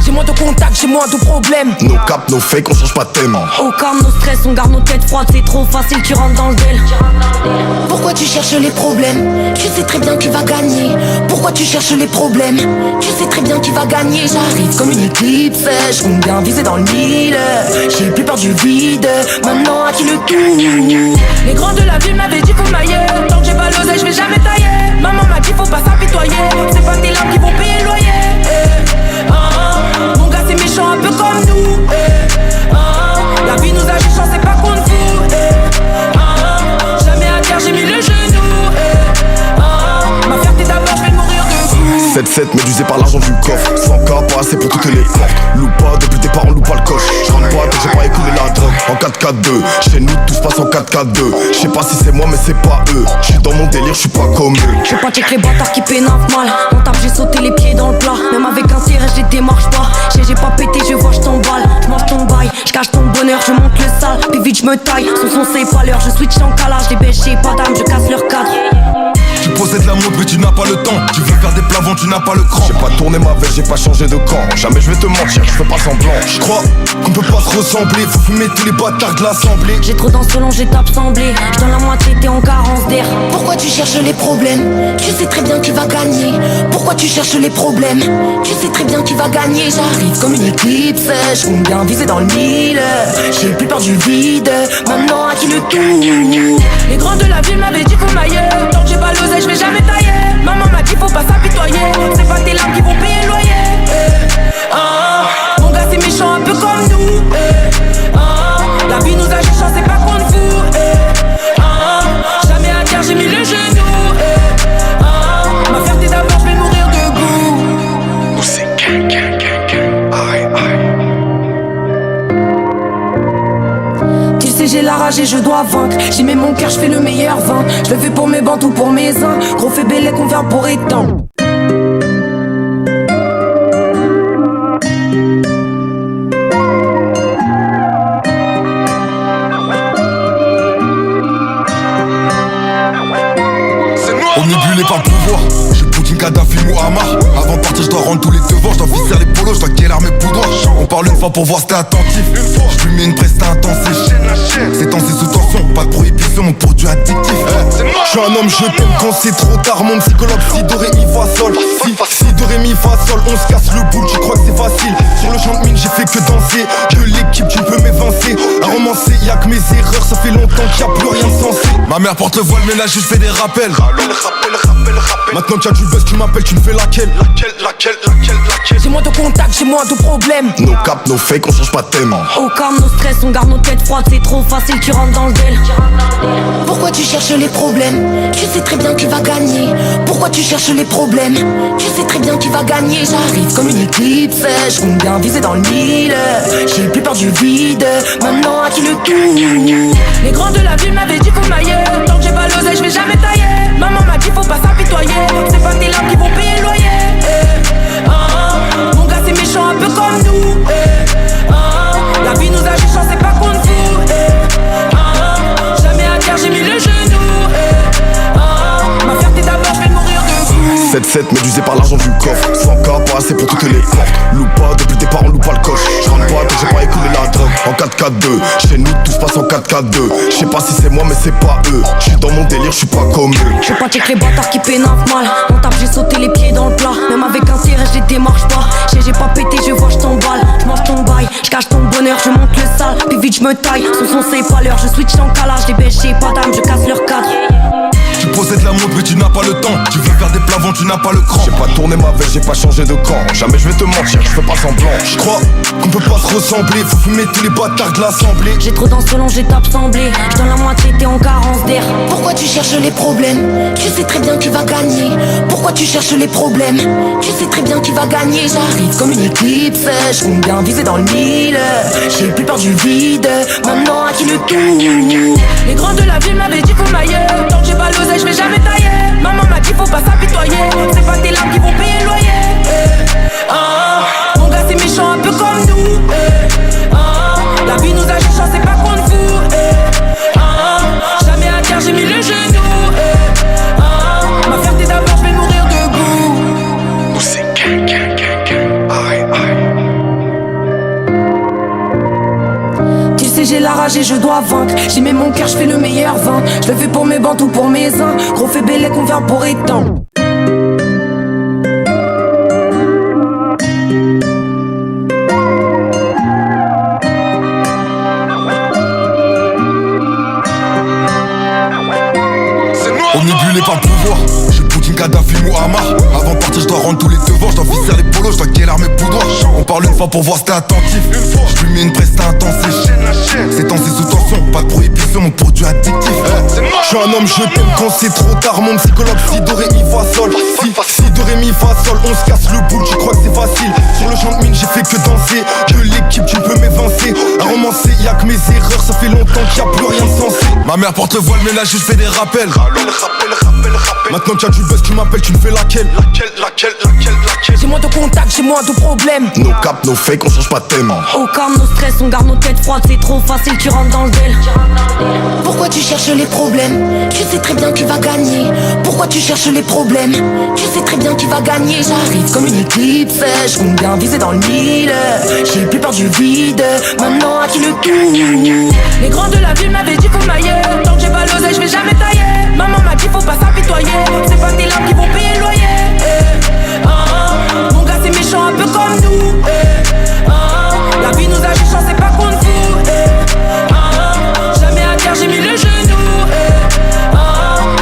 J'ai moins de contacts, j'ai moins de problèmes. No cap, no fake, on change pas de thème. Au calme, nos stress, on garde nos têtes froides. C'est trop facile, tu rentres dans le dél. Pourquoi tu cherches les problèmes? Tu sais très bien qui va gagner. Pourquoi tu cherches les problèmes? Tu sais très bien qui va gagner. J'arrive comme une éclipse, je compte bien viser dans le mille. J'ai plus peur du vide, maintenant à qui le tout. Les grands de la ville m'avaient dit faut mailler. Tant que j'ai pas l'oseille, je vais jamais tailler. Maman m'a dit faut pas s'apitoyer. C'est pas tes larmes qui vont payer le loyer. Mon gars c'est méchant un peu comme nous. La vie nous a juste c'est pas contre vous. Jamais à terre j'ai mis le genou. Ma fierté d'abord je vais mourir de vous. 7-7 médusé par l'argent du coffre. 100K pas assez pour toutes les portes. Loupe pas, depuis le départ on loupe pas le coche. Je rentre pas, j'ai pas écoulé la drogue. En 4-4-2, chez nous tout se passe en 4-4-2. Je sais pas si c'est moi mais c'est pas eux. Je suis dans mon délire, je suis pas comme eux. Je pas check les bâtards qui pénavent mal. On tape, j'ai sauté les pieds dans le plat. Même avec un tiré, je les démarche pas. J'ai pas pété, je vois, je t'emballe. Je mange ton bail, je cache ton bonheur, je monte le sale. Puis vite, je me taille. Son c'est pas l'heure, je switch en calage. Les bêches, j'ai pas d'âme, je casse leur cadre. Tu possèdes la montre mais tu n'as pas le temps. Tu veux faire des plavons, tu n'as pas le cran. J'ai pas tourné ma veste, j'ai pas changé de camp. Jamais je vais te mentir, je fais pas semblant. Je crois qu'on peut pas se ressembler. Faut fumer tous les bâtards de l'assemblée. J'ai trop dans ce long, j'ai tape semblé. Je donne la moitié, t'es en carence d'air. Pourquoi tu cherches les problèmes? Tu sais très bien qui va gagner. Pourquoi tu cherches les problèmes? Tu sais très bien qui va gagner. J'arrive comme une éclipse, je compte bien viser dans le mille. J'ai plus peur du vide, maintenant à qui le tout. Les grands de la ville m'avaient dit faut mailler. Tant que j'ai pas l'oseille, je vais jamais tailler. Maman m'a dit faut pas s'apitoyer. C'est pas tes larmes qui vont payer le loyer. Mon gars c'est méchant un peu comme nous. La vie nous a juste c'est pas contre vous. Jamais à terre j'ai mis le genou. Ma fierté d'abord je vais mourir debout. Nous c'est Tu sais j'ai la rage et je dois vaincre. J'y mets mon cœur, je fais le meilleur vin. Je le fais pour mes bandes ou pour mes uns. Gros fait belle qu'on vient pour étendre. Omnibulé par le pouvoir, j'ai Poutine, Kadhafi, Muammar. Avant de partir je dois rendre tous les devoirs, je dois visser les polos, je dois guérir mes boudoirs. On parle une fois pour voir si t'es attentif. Je lui mets une presta intensif. C'est temps, c'est sous tension, pas de prohibition, mon produit addictif. Je suis un homme, je t'aime quand c'est trop tard. Mon psychologue, si do ré mi fa sol. Si do ré mi fa sol, on se casse le boule, tu crois que c'est facile. Sur le champ de mine, j'ai fait que danser. Que l'équipe, tu peux m'évincer. À romancer, y'a que mes erreurs, ça fait longtemps qu'il y a plus rien de sensé. Ma mère porte le voile, mais là je fais des rappels. Maintenant qu'il y a du buzz, tu m'appelles, tu me fais laquelle? J'ai moins de contacts, j'ai moins de problèmes. No cap, no fake, on change pas de thème. Au calme, nos stress, on garde nos têtes froides. C'est trop facile, tu rentres dans le dél. Pourquoi tu cherches les problèmes? Tu sais très bien qui va gagner. Pourquoi tu cherches les problèmes? Tu sais très bien qui va gagner. J'arrive comme une éclipse, je compte bien viser dans le mille. J'ai plus peur du vide, maintenant à qui le tout. Les grands de la ville m'avaient dit faut mailler. Tant que j'ai pas l'oseille, je vais jamais tailler. Maman m'a dit faut pas s'apitoyer. C'est pas tes larmes qui vont payer le loyer. Mon gars c'est méchant un peu comme nous. La vie nous a juste c'est pas contre vous. Jamais à terre j'ai mis le genou. Ma fierté d'abord je vais mourir de vous. 7-7 médusé par l'argent du coffre. 100K pas assez pour toutes les portes. Loupe pas, depuis le départ on loupe pas le coche. Je rentre pas, j'ai pas écoulé la drogue. En 4-4-2, chez nous tout se passe en 4-4-2. Je sais pas si c'est moi mais c'est pas eux. Je suis dans mon délire, je suis pas comme eux. Je pas check les bâtards qui pénavent mal. On tape, j'ai sauté les pieds dans le plat. Même avec un tiré, je les démarche pas. J'ai pas pété, je vois, je t'emballe. Je mange ton bail, vite me taille. Son c'est pas l'heure, je switch en calage. Les bêches j'ai pas d'âme, je casse leur cadre. Tu possèdes la montre mais tu n'as pas le temps. Tu veux faire des plavons, tu n'as pas le cran. J'ai pas tourné ma veste, j'ai pas changé de camp. Jamais je vais te mentir, je fais pas semblant. Je crois qu'on peut pas se ressembler. Faut fumer tous les bâtards de l'assemblée. J'ai trop dans ce long, j'ai tape semblé. J'donne la moitié, t'es en carence d'air. Pourquoi tu cherches les problèmes? Tu sais très bien qui va gagner. Pourquoi tu cherches les problèmes? Tu sais très bien qui va gagner. J'arrive comme une éclipse, je compte bien viser dans le mille. J'ai plus peur du vide, maintenant à qui le tout. Les grands de la ville m'avaient dit qu'on m'aille. Tant que j'ai pas l'oseille, je vais jamais tailler. Maman m'a dit faut pas s'apitoyer. C'est pas tes larmes qui vont payer le loyer. Mon gars c'est méchant un peu comme nous. La vie nous a cherché, c'est pas contre vous. Jamais à terre, j'ai mis le genou. Ma fierté d'abord, je vais mourir debout. Nous c'est aïe aïe. Tu sais j'ai la rage et je dois vaincre. J'y mets mon cœur, je fais le meilleur vin. Je le fais pour mes bandes ou pour mes uns. Gros fait bélé qu'on vient pour étendre. Omnibulé par le pouvoir, j'ai Poutine, Kadhafi, Muammar. Avant de partir, je dois rendre tous les devoirs. Je dois visser les polos, je dois guérir mes poudoirs. On parle une fois pour voir si t'es attentif. Je lui mets une presta intensif. C'est temps, c'est sous tension, pas de prohibition, mon produit addictif. Je suis un homme, je t'aime quand c'est trop tard. Mon psychologue, si do ré mi fa sol. Si do ré mi fa sol, on se casse le boule, tu crois que c'est facile. Sur le champ de mine, j'ai fait que danser. Que l'équipe, tu peux m'évincer. À romancer, y'a que mes erreurs, ça fait longtemps qu'il y a plus rien de sensé. Ma mère porte le voile, mais là je fais des rappels. Maintenant qu'il y a du buzz, tu m'appelles, tu me fais laquelle? J'ai moins de contacts, j'ai moins de problèmes. No cap, no fake, on change pas de thème. Au calme, nos stress, on garde nos têtes froides. C'est trop facile, tu rentres dans le dél. Pourquoi tu cherches les problèmes? Tu sais très bien qui va gagner. Pourquoi tu cherches les problèmes? Tu sais très bien qui va gagner. J'arrive comme une éclipse, je compte bien viser dans le mille. J'ai plus peur du vide, maintenant à qui le tout. Les grands de la ville m'avaient dit qu'on m'aille. Tant que j'ai pas l'oseille, je vais jamais tailler. Maman m'a dit faut pas s'apitoyer. C'est pas tes larmes qui vont payer le loyer. Mon gars c'est méchant un peu comme nous. La vie nous a cherché, c'est pas contre vous. Jamais à terre, j'ai mis le genou.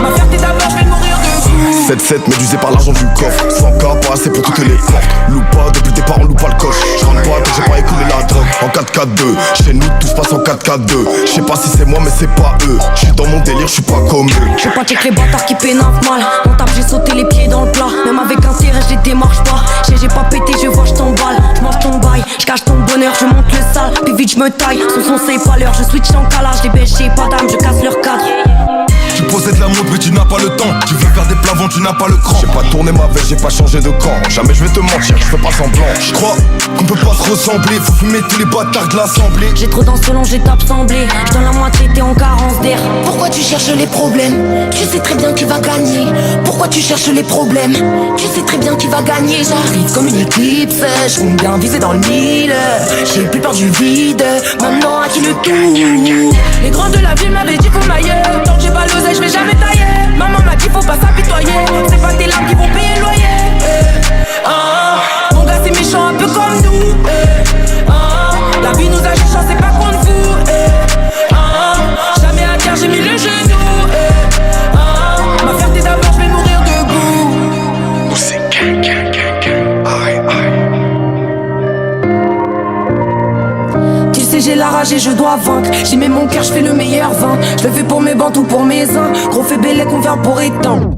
Ma fierté d'abord, je vais mourir debout. 7-7 médusé par l'argent du coffre. 100K pas assez pour toutes les portes. Loupe pas, depuis le départ on loupe pas le coche. Je rentre pas tant que j'ai pas écoulé la drogue. En 4-4-2, chez nous tout se passe en 4-4-2. Je sais pas si c'est moi mais c'est pas eux. Je suis dans mon délire, je suis pas comme eux. Je pas check les bâtards qui pénavent mal. On tape, j'ai sauté les pieds dans le plat. Même avec un tirage, je les démarche pas. J'ai pas pété, je vois, je t'emballe. Je mange ton bail, je cache ton bonheur, je monte le sale. Puis vite, je me taille. Son c'est pas l'heure, je switch en calage. Les bêches, j'ai pas d'âme, je casse leur cadre. Tu possèdes la montre mais tu n'as pas le temps. Tu veux faire des plavons, tu n'as pas le cran. J'ai pas tourné ma veste, j'ai pas changé de camp. Jamais je vais te mentir, je fais pas semblant. Je crois qu'on peut pas se ressembler. Faut fumer tous les bâtards de l'assemblée. J'ai trop dans ce long, j'ai tape semblé. J'donne la moitié, t'es en carence d'air. Pourquoi tu cherches les problèmes? Tu sais très bien qui va gagner. Pourquoi tu cherches les problèmes? Tu sais très bien qui va gagner. J'arrive comme une éclipse, je compte bien viser dans le mille. J'ai plus peur du vide, maintenant à qui le tout. Les grands de la ville m'avaient dit qu'on m'aille. Tant que j'ai pas l'oseille, je vais jamais tailler. Maman m'a dit faut pas s'apitoyer. C'est pas tes larmes qui vont payer le loyer. Mon gars c'est méchant un peu comme nous. La vie nous a cherché, c'est pas contre vous. Jamais à terre, j'ai mis le genou. Ma fierté d'abord, je vais mourir debout. Nous c'est aïe aïe. Tu sais j'ai la rage et je dois vaincre. J'y mets mon cœur, je fais le meilleur vin. Je le fais pour mes bandes ou pour mes uns. Gros fait bélé qu'on vient pour étendre.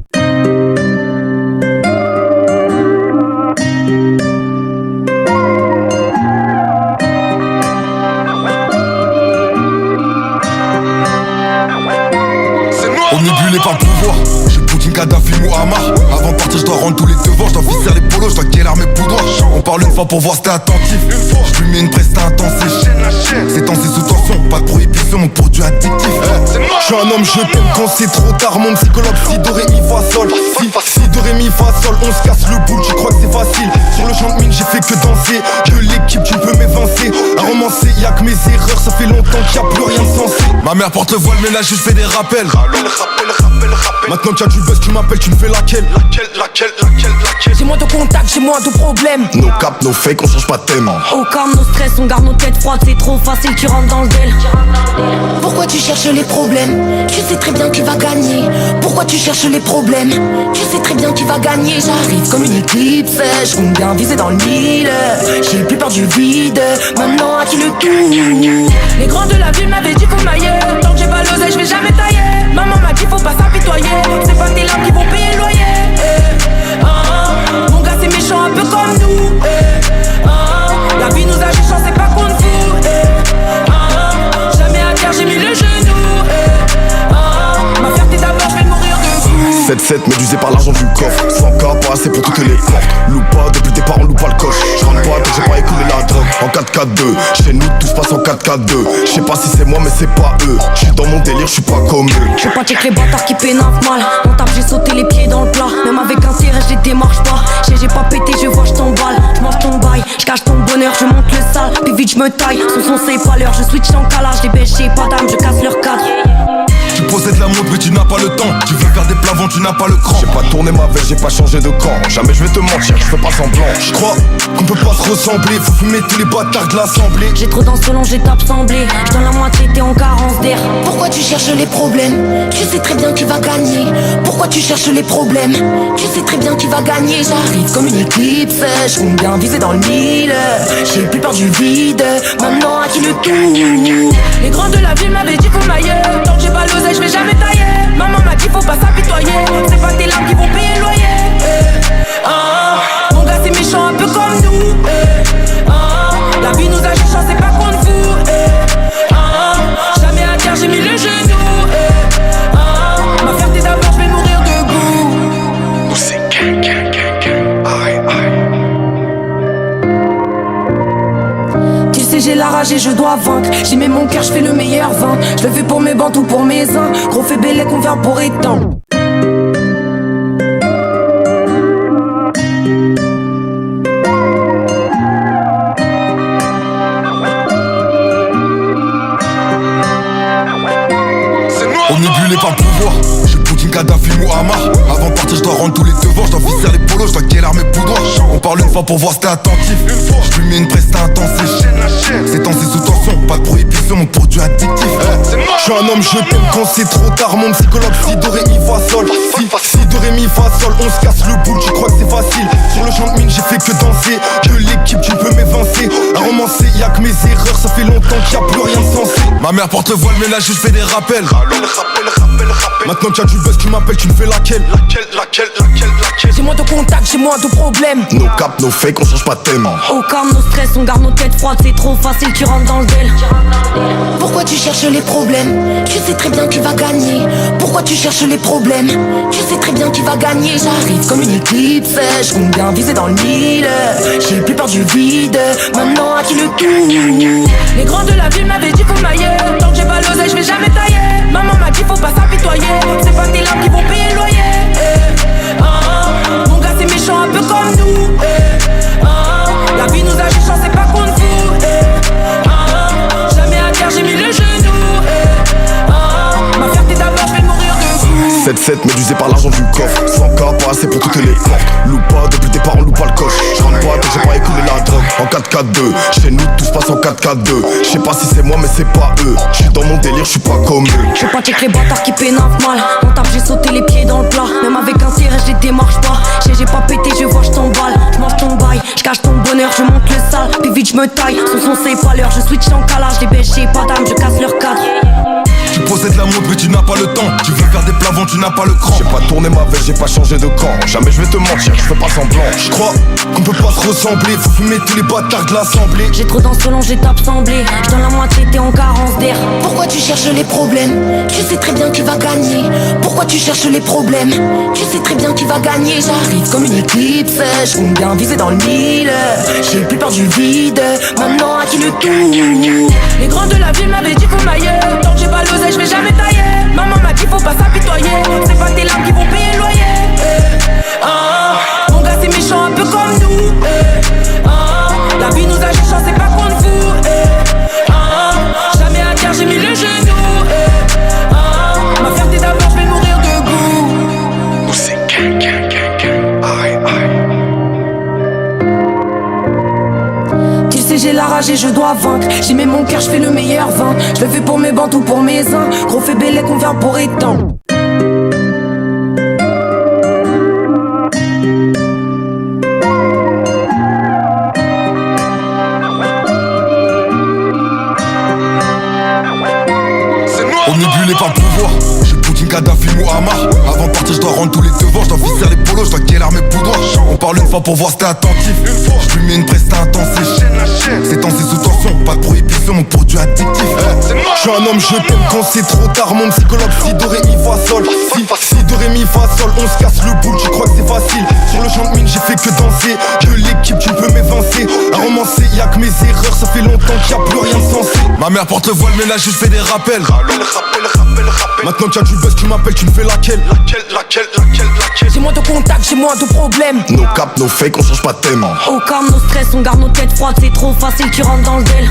Omnibulé par le pouvoir, j'ai Poutine, Kadhafi, Muammar. Avant de partir, je dois rendre tous les devoirs. Je dois visser les polos, je dois guérir mes poudoirs. On parle une fois pour voir si t'es attentif. Je lui mets une presta intensif. C'est temps, c'est sous tension, pas de prohibition, mon produit addictif. Je suis un homme, je t'aime quand c'est trop tard. Mon psychologue, si do ré mi fa sol. Si do ré mi fa sol, on se casse le boule, tu crois que c'est facile. Sur le champ de mine, j'ai fait que danser. Que l'équipe, tu peux m'évincer. À romancer, y'a que mes erreurs, ça fait longtemps qu'il y a plus rien de sensé. Ma mère porte le voile, mais là je fais des rappels. Maintenant que tu as du buzz, tu m'appelles, tu me fais laquelle? J'ai moins de contacts, j'ai moins de problèmes. No cap, no fake, on change pas de thème. Au calme, nos stress, on garde nos têtes froides. C'est trop facile, tu rentres dans le dél. Pourquoi tu cherches les problèmes? Tu sais très bien qui va gagner. Pourquoi tu cherches les problèmes? Tu sais très bien qui va gagner. J'arrive comme une éclipse, je compte bien viser dans le mille. J'ai plus peur du vide, maintenant à qui le tout? Les grands de la ville m'avaient dit faut mailler. Tant que j'ai pas l'oseille, je vais jamais tailler. Maman m'a dit faut pas s'apitoyer. C'est pas tes larmes qui vont payer le loyer. Mon gars c'est méchant un peu comme nous. La vie nous a juste chance, c'est pas contre vous. Jamais à terre, j'ai mis le genou. Ma fierté d'abord, je vais mourir de vous. 7-7 médusé par l'argent du coffre. 100K pas assez pour toutes les portes. Loupe pas, depuis le départ on loupe pas le coche. Je rentre pas tant que j'ai pas écoulé la drogue. En 4-4-2, chez nous tout se passe en 4-4-2. Je sais pas si c'est moi mais c'est pas eux. Je suis dans mon délire, je suis pas comme eux. Je veux pas check les bâtards qui pénavent mal. On tape, j'ai sauté les pieds dans le plat. Même avec un tirage, je les démarche pas. J'ai pas pété, je vois, je t'emballe. Je mange ton bail, je cache ton bonheur, je monte le sale. Puis vite, je me taille. Son c'est pas l'heure, je switch en calage. Les bêches, j'ai pas d'âme, je casse leur cadre. Tu possèdes la montre mais tu n'as pas le temps. Tu veux faire des plavons, tu n'as pas le cran. J'ai pas tourné ma veste, j'ai pas changé de camp. Jamais je vais te mentir, je fais pas semblant. Je crois qu'on peut pas se ressembler. Faut fumer tous les bâtards de l'assemblée. J'ai trop dans ce long, j'ai tape semblé. Je donne la moitié, t'es en carence d'air. Pourquoi tu cherches les problèmes? Tu sais très bien qui va gagner. Pourquoi tu cherches les problèmes? Tu sais très bien qui va gagner. J'arrive comme une éclipse, je compte bien viser dans le mille. J'ai plus peur du vide, maintenant à qui le tout? Les grands de la ville m'avaient dit faut mailler. Tant que j'ai pas l'oseille, je vais jamais tailler. Maman m'a dit faut pas s'apitoyer. C'est pas tes larmes qui vont payer le loyer. Mon gars c'est méchant un peu comme nous. La vie nous a juste chance, c'est pas contre vous. Jamais à terre, j'ai mis le genou. Ma fierté d'abord, je vais mourir debout. C'est aïe. Tu sais j'ai la rage et je dois vaincre. J'y mets mon cœur, je fais le meilleur vin. Je le fais pour mes bandes ou pour mes uns. Gros fait bélé qu'on vient pour étendre. Omnibulé par le pouvoir, j'ai Poutine, Kadhafi, Muammar. Avant de partir, je dois rendre tous les devoirs. Je dois visser les polos, je dois guérir mes poudoirs. On parle une fois pour voir si t'es attentif. Je lui mets une presta intensif. C'est temps, c'est sous tension, pas de prohibition, mon produit addictif. Je suis un homme, je t'aime quand c'est trop tard. Mon psychologue, si do ré mi fa sol. Si do ré mi fa sol, on se casse le boule, tu crois que c'est facile. Sur le champ de mine, j'ai fait que danser. Que l'équipe, tu peux m'évincer. À romancer, y'a que mes erreurs, ça fait longtemps qu'il y a plus rien de sensé. Ma mère porte le voile, mais là je fais des rappels. Maintenant que tu as du buzz, tu m'appelles, tu me fais laquelle? J'ai moins de contacts, j'ai moins de problèmes. No cap, no fake, on change pas de thème. Au calme, nos stress, on garde nos têtes froides. C'est trop facile, tu rentres dans le dél. Pourquoi tu cherches les problèmes? Tu sais très bien qui va gagner. Pourquoi tu cherches les problèmes? Tu sais très bien qui va gagner. J'arrive comme une éclipse, je compte bien viser dans le mille. J'ai plus peur du vide, maintenant à qui le tout? Les grands de la ville m'avaient dit faut mailler. Tant que j'ai pas l'oseille, je vais jamais tailler. Maman m'a dit faut pas s'apitoyer. C'est pas tes larmes qui vont payer le loyer. Mon gars c'est méchant un peu comme nous. La vie nous a juste chance, c'est pas contre vous. Jamais à terre, j'ai mis le genou. Ma fierté d'abord, je vais mourir de vous. 7-7 médusé par l'argent du coffre. 100K pas assez pour toutes les portes. Loupe pas, depuis le départ on loupe pas le coche. Je rentre pas tant que j'ai pas écoulé la drogue. En 4-4-2, chez nous tout se passe en 4-4-2. Je sais pas si c'est moi mais c'est pas eux. Je suis dans mon délire, je suis pas comme eux. Je veux pas check les bâtards qui pénavent mal. On tape, j'ai sauté les pieds dans le plat. Même avec un tirage, je les démarche pas. J'ai pas pété, je vois, je t'emballe. Je mange ton bail, je cache ton bonheur, je monte le sale. Puis vite, je me taille. Son c'est pas l'heure, je switch en calage. Les bêches, j'ai pas d'âme, je casse leur cadre. Tu possèdes la montre mais tu n'as pas le temps. Tu veux faire des plavons, tu n'as pas le cran. J'ai pas tourné ma veste, j'ai pas changé de camp. Jamais je vais te mentir, je fais pas semblant. Je crois qu'on peut pas se ressembler. Faut fumer tous les bâtards de l'assemblée. J'ai trop dans ce long, j'ai tape semblé. Je donne la moitié, t'es en carence d'air. Pourquoi tu cherches les problèmes? Tu sais très bien qui va gagner. Pourquoi tu cherches les problèmes? Tu sais très bien qui va gagner. J'arrive comme une éclipse, je compte bien viser dans le mille. J'ai plus peur du vide, maintenant à qui le tout? Les grands de la ville m'avaient dit faut mailler. Tant que j'ai pas l'oseille, je vais jamais tailler. Maman m'a dit faut pas s'apitoyer. C'est pas tes larmes qui vont payer le loyer. Mon gars c'est méchant un peu comme nous. La vie nous a juste chance, c'est pas contre vous. Jamais à terre, j'ai mis le genou. Ma fierté d'abord, je vais mourir de je dois vaincre. J'y mets mon cœur, je fais le meilleur vin. Je le fais pour mes bandes ou pour mes uns. Gros fait belle qu'on vient pour étendre. Omnibulé par le pouvoir, j'ai Poutine, Kadhafi, Muammar. Avant de partir je dois rendre tous les devoirs, je dois visser les polos, je dois guérir mes poudroirs. On parle une fois pour voir si t'es attentif. Je lui mets une presta intensif. C'est temps, c'est sous tension, pas de prohibition, mon produit addictif. Je suis un homme, je t'aime quand c'est trop tard. Mon psychologue, si do, ré, mi, fa, sol. Si do, ré, mi, fa, sol. On se casse le boule, tu crois que c'est facile. Sur le champ de mine, j'ai fait que danser. Que l'équipe, tu peux m'évincer. À romancer, y'a que mes erreurs. Ça fait longtemps qu'il y a plus rien de sensé. Ma mère porte le voile, mais là je fais des rappels. Maintenant qu'il y a du buzz, tu m'appelles, tu me fais laquelle? J'ai moins de contacts, j'ai moins de problèmes. No cap, no fake, on change pas de thème. Au calme, no stress, on garde nos têtes froides. C'est trop facile, tu rentres dans le dél.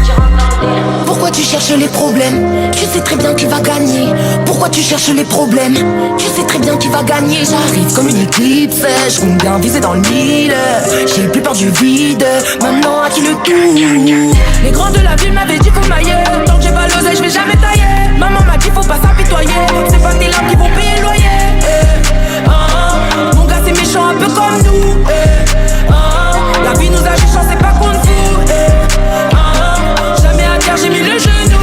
Pourquoi tu cherches les problèmes? Tu sais très bien qui va gagner. Pourquoi tu cherches les problèmes? Tu sais très bien qui va gagner. J'arrive comme une éclipse, je compte bien viser dans le mille. J'ai plus peur du vide, maintenant à qui le tout. Les grands de la ville m'avaient dit faut m'ailler. Tant que j'ai pas l'oseille, je vais jamais tailler. Maman m'a dit faut pas s'apitoyer. C'est pas tes larmes qui vont payer le loyer. Mon gars c'est méchant un peu comme nous. La vie nous a méchants, c'est pas contre vous. Jamais à terre, j'ai mis le genou.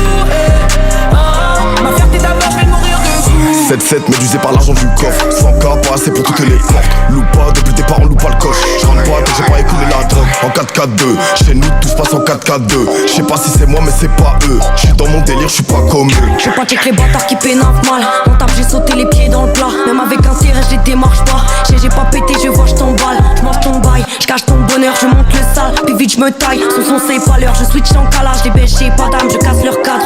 Ma fierté d'abord, je vais mourir de vous. 7-7 médusé par l'argent du coffre. 100K pas assez pour toutes les portes. Loupe pas, depuis le départ on loupe pas le coche. Je rentre pas, j'ai pas écoulé la drogue. En 4-4-2, chez nous tout se passe en 4-4-2. Je sais pas si c'est moi mais c'est pas eux. Je suis dans mon délire, je suis pas comme eux. Je pas check les bâtards qui pénavent mal. On tape, j'ai sauté les pieds dans le plat. Même avec un tirage, je les démarche pas. J'ai pas pété, je vois, je t'emballe. Je mange ton bail, je cache ton bonheur, je monte le sale. Puis vite, je me taille, son c'est pas l'heure. Je switch en calage, les bêches, j'ai pas d'âme, je casse leur cadre.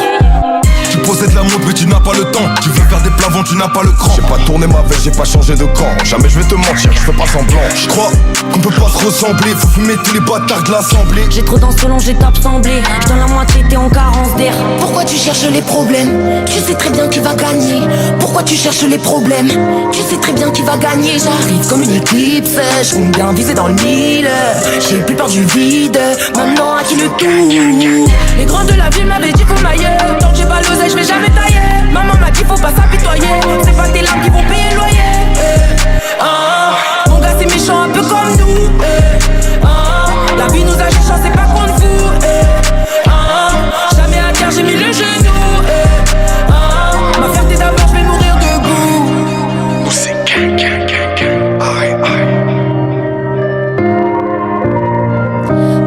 Tu possèdes la montre mais tu n'as pas le temps. Tu veux faire des plavons, tu n'as pas le cran. J'ai pas tourné ma veste, j'ai pas changé de camp. Jamais je vais te mentir, je fais pas semblant. Je crois qu'on peut pas se ressembler. Faut fumer tous les bâtards de l'assemblée. J'ai trop dans ce long, j'ai tape semblé. Je donne la moitié, t'es en carence d'air. Pourquoi tu cherches les problèmes? Tu sais très bien qui va gagner. Pourquoi tu cherches les problèmes? Tu sais très bien qui va gagner. J'arrive comme une éclipse, je compte bien viser dans le mille. J'ai plus peur du vide, maintenant à qui le tout. Les grands de la ville m'avaient dit faut m'ailler. Tant que j'ai pas l'oseille, je vais jamais tailler. Maman m'a dit faut pas s'apitoyer. C'est pas tes larmes qui vont payer le loyer. Mon gars c'est méchant un peu comme nous. La vie nous a méchants, c'est pas contre vous. Jamais à terre, j'ai mis le genou. Ma fierté d'abord, je vais mourir debout. Nous c'est aïe aïe.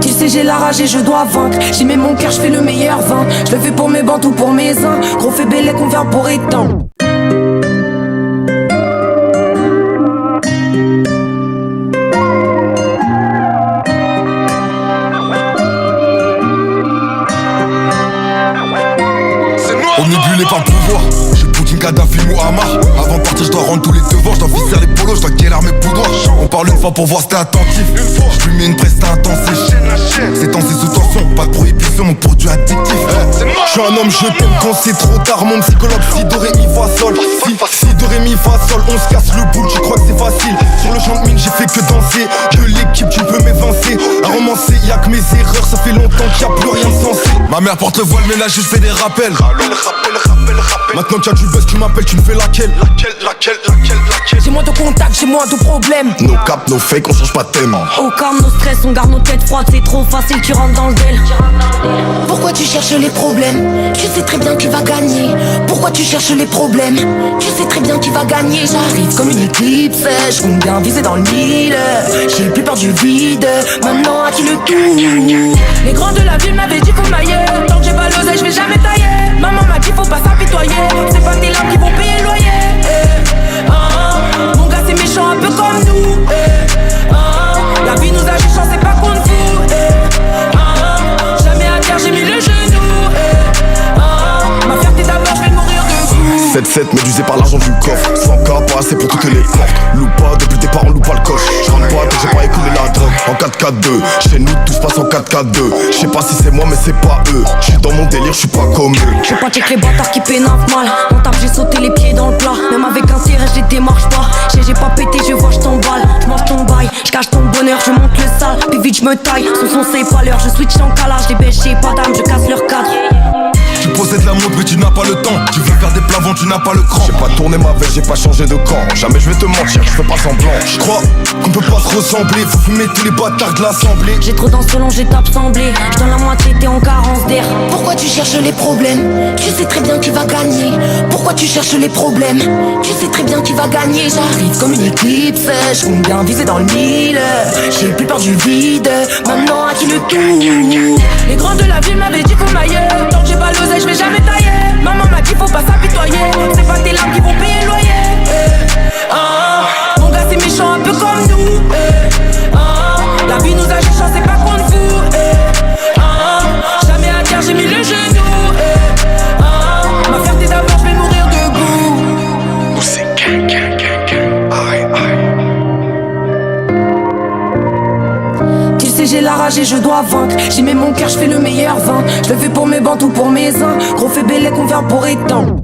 Tu sais j'ai la rage et je dois vaincre. J'y mets mon cœur, je fais le meilleur vin. Je le fais pour mes bandes ou pour mes uns. Gros fait belle qu'on vient pour étendre. Omnibulé par le pouvoir, j'ai Poutine, Kadhafi, Muammar. Avant de partir je dois rendre tous les devoirs, je dois visser les polos, je dois guérir mes poudroirs. On parle une fois pour voir si t'es attentif. Je lui mets une presta intensif. C'est temps, c'est sous tension, pas de prohibition, mon produit addictif. Je suis un homme, je t'aime quand c'est trop tard. Mon psychologue, si do, ré, mi, fa, sol. Si do, ré, mi, fa, sol. On se casse le boule, tu crois que c'est facile. Sur le champ de mine, j'ai fait que danser. Que l'équipe, tu peux m'évincer. À romancer, y'a que mes erreurs. Ça fait longtemps qu'il y a plus rien de sensé. Ma mère porte le voile, mais là je fais des rappels. Maintenant qu'il y a du buzz, tu m'appelles, tu me fais laquelle? J'ai moins de contacts, j'ai moins de problèmes. No cap, no fake, on change pas de thème. Au calme, no stress, on garde nos têtes froides. C'est trop facile, tu rentres dans le dél. Pourquoi tu cherches les problèmes? Tu sais très bien qui va gagner. Pourquoi tu cherches les problèmes? Tu sais très bien qui va gagner. J'arrive comme une éclipse, je compte bien viser dans le mille. J'ai plus peur du vide, maintenant à qui le tout. Les grands de la ville m'avaient dit faut m'ailler. Tant que j'ai pas l'oseille, je vais jamais tailler. Maman m'a dit faut pas s'apitoyer. C'est pas tes larmes qui vont payer le loyer. Mon gars c'est méchant un peu comme nous. La vie nous a méchants, c'est pas contre vous. Jamais à terre, j'ai mis le genou. Ma fierté d'abord, je vais mourir de vous. 7-7 médusé par l'argent du coffre. 100K pas assez pour toutes les portes. Loupe pas, depuis le départ on loupe pas le coche. J'rentre pas tant que j'ai pas écoulé la drogue. En 4-4-2, chez nous tout se passe en 4-4-2. J'sais pas si c'est moi mais c'est pas eux. J'suis dans mon délire, j'suis pas comme eux. J'fais pas check les bâtards qui pénavent mal. On tape, j'ai sauté les pieds dans le plat. Même avec un tirage, je les démarche pas. J'ai pas pété, je vois, j't'emballe. J'mange ton bail, j'cache ton bonheur, je monte le sale. Puis vite j'me taille, son c'est pas l'heure. Je switch en calage, les bêches, j'ai pas d'âme, je casse leur cadre. Tu possèdes la montre mais tu n'as pas le temps. Tu veux faire des plavons, tu n'as pas le cran. J'ai pas tourné ma veste, j'ai pas changé de camp. Jamais je vais te mentir, je fais pas semblant. Je crois qu'on peut pas se ressembler. Faut fumer tous les bâtards de l'assemblée. J'ai trop dans ce long, j'ai tape semblé. J'donne la moitié, t'es en carence d'air. Pourquoi tu cherches les problèmes? Tu sais très bien qui va gagner. Pourquoi tu cherches les problèmes? Tu sais très bien qui va gagner. J'arrive comme une éclipse, je compte bien viser dans le mille. J'ai plus peur du vide, maintenant à qui le tout. Les grands de la ville m'avaient dit qu'on m'aille. Tant que j'ai pas l'oseille, je vais jamais tailler. Maman m'a dit faut pas s'apitoyer. C'est pas tes larmes qui vont payer le loyer. Mon gars c'est méchant un peu comme nous. La vie nous a juste c'est pas contre vous. Jamais à terre j'ai mis le genou. Ma fierté d'abord je vais mourir debout. Nous c'est aïe aïe. Tu sais j'ai la rage et je dois vaincre. J'y mets mon cœur, je fais le meilleur vin. Je le fais pour mes bandes ou pour mes uns. Gros fait bélé qu'on vient pour étendre.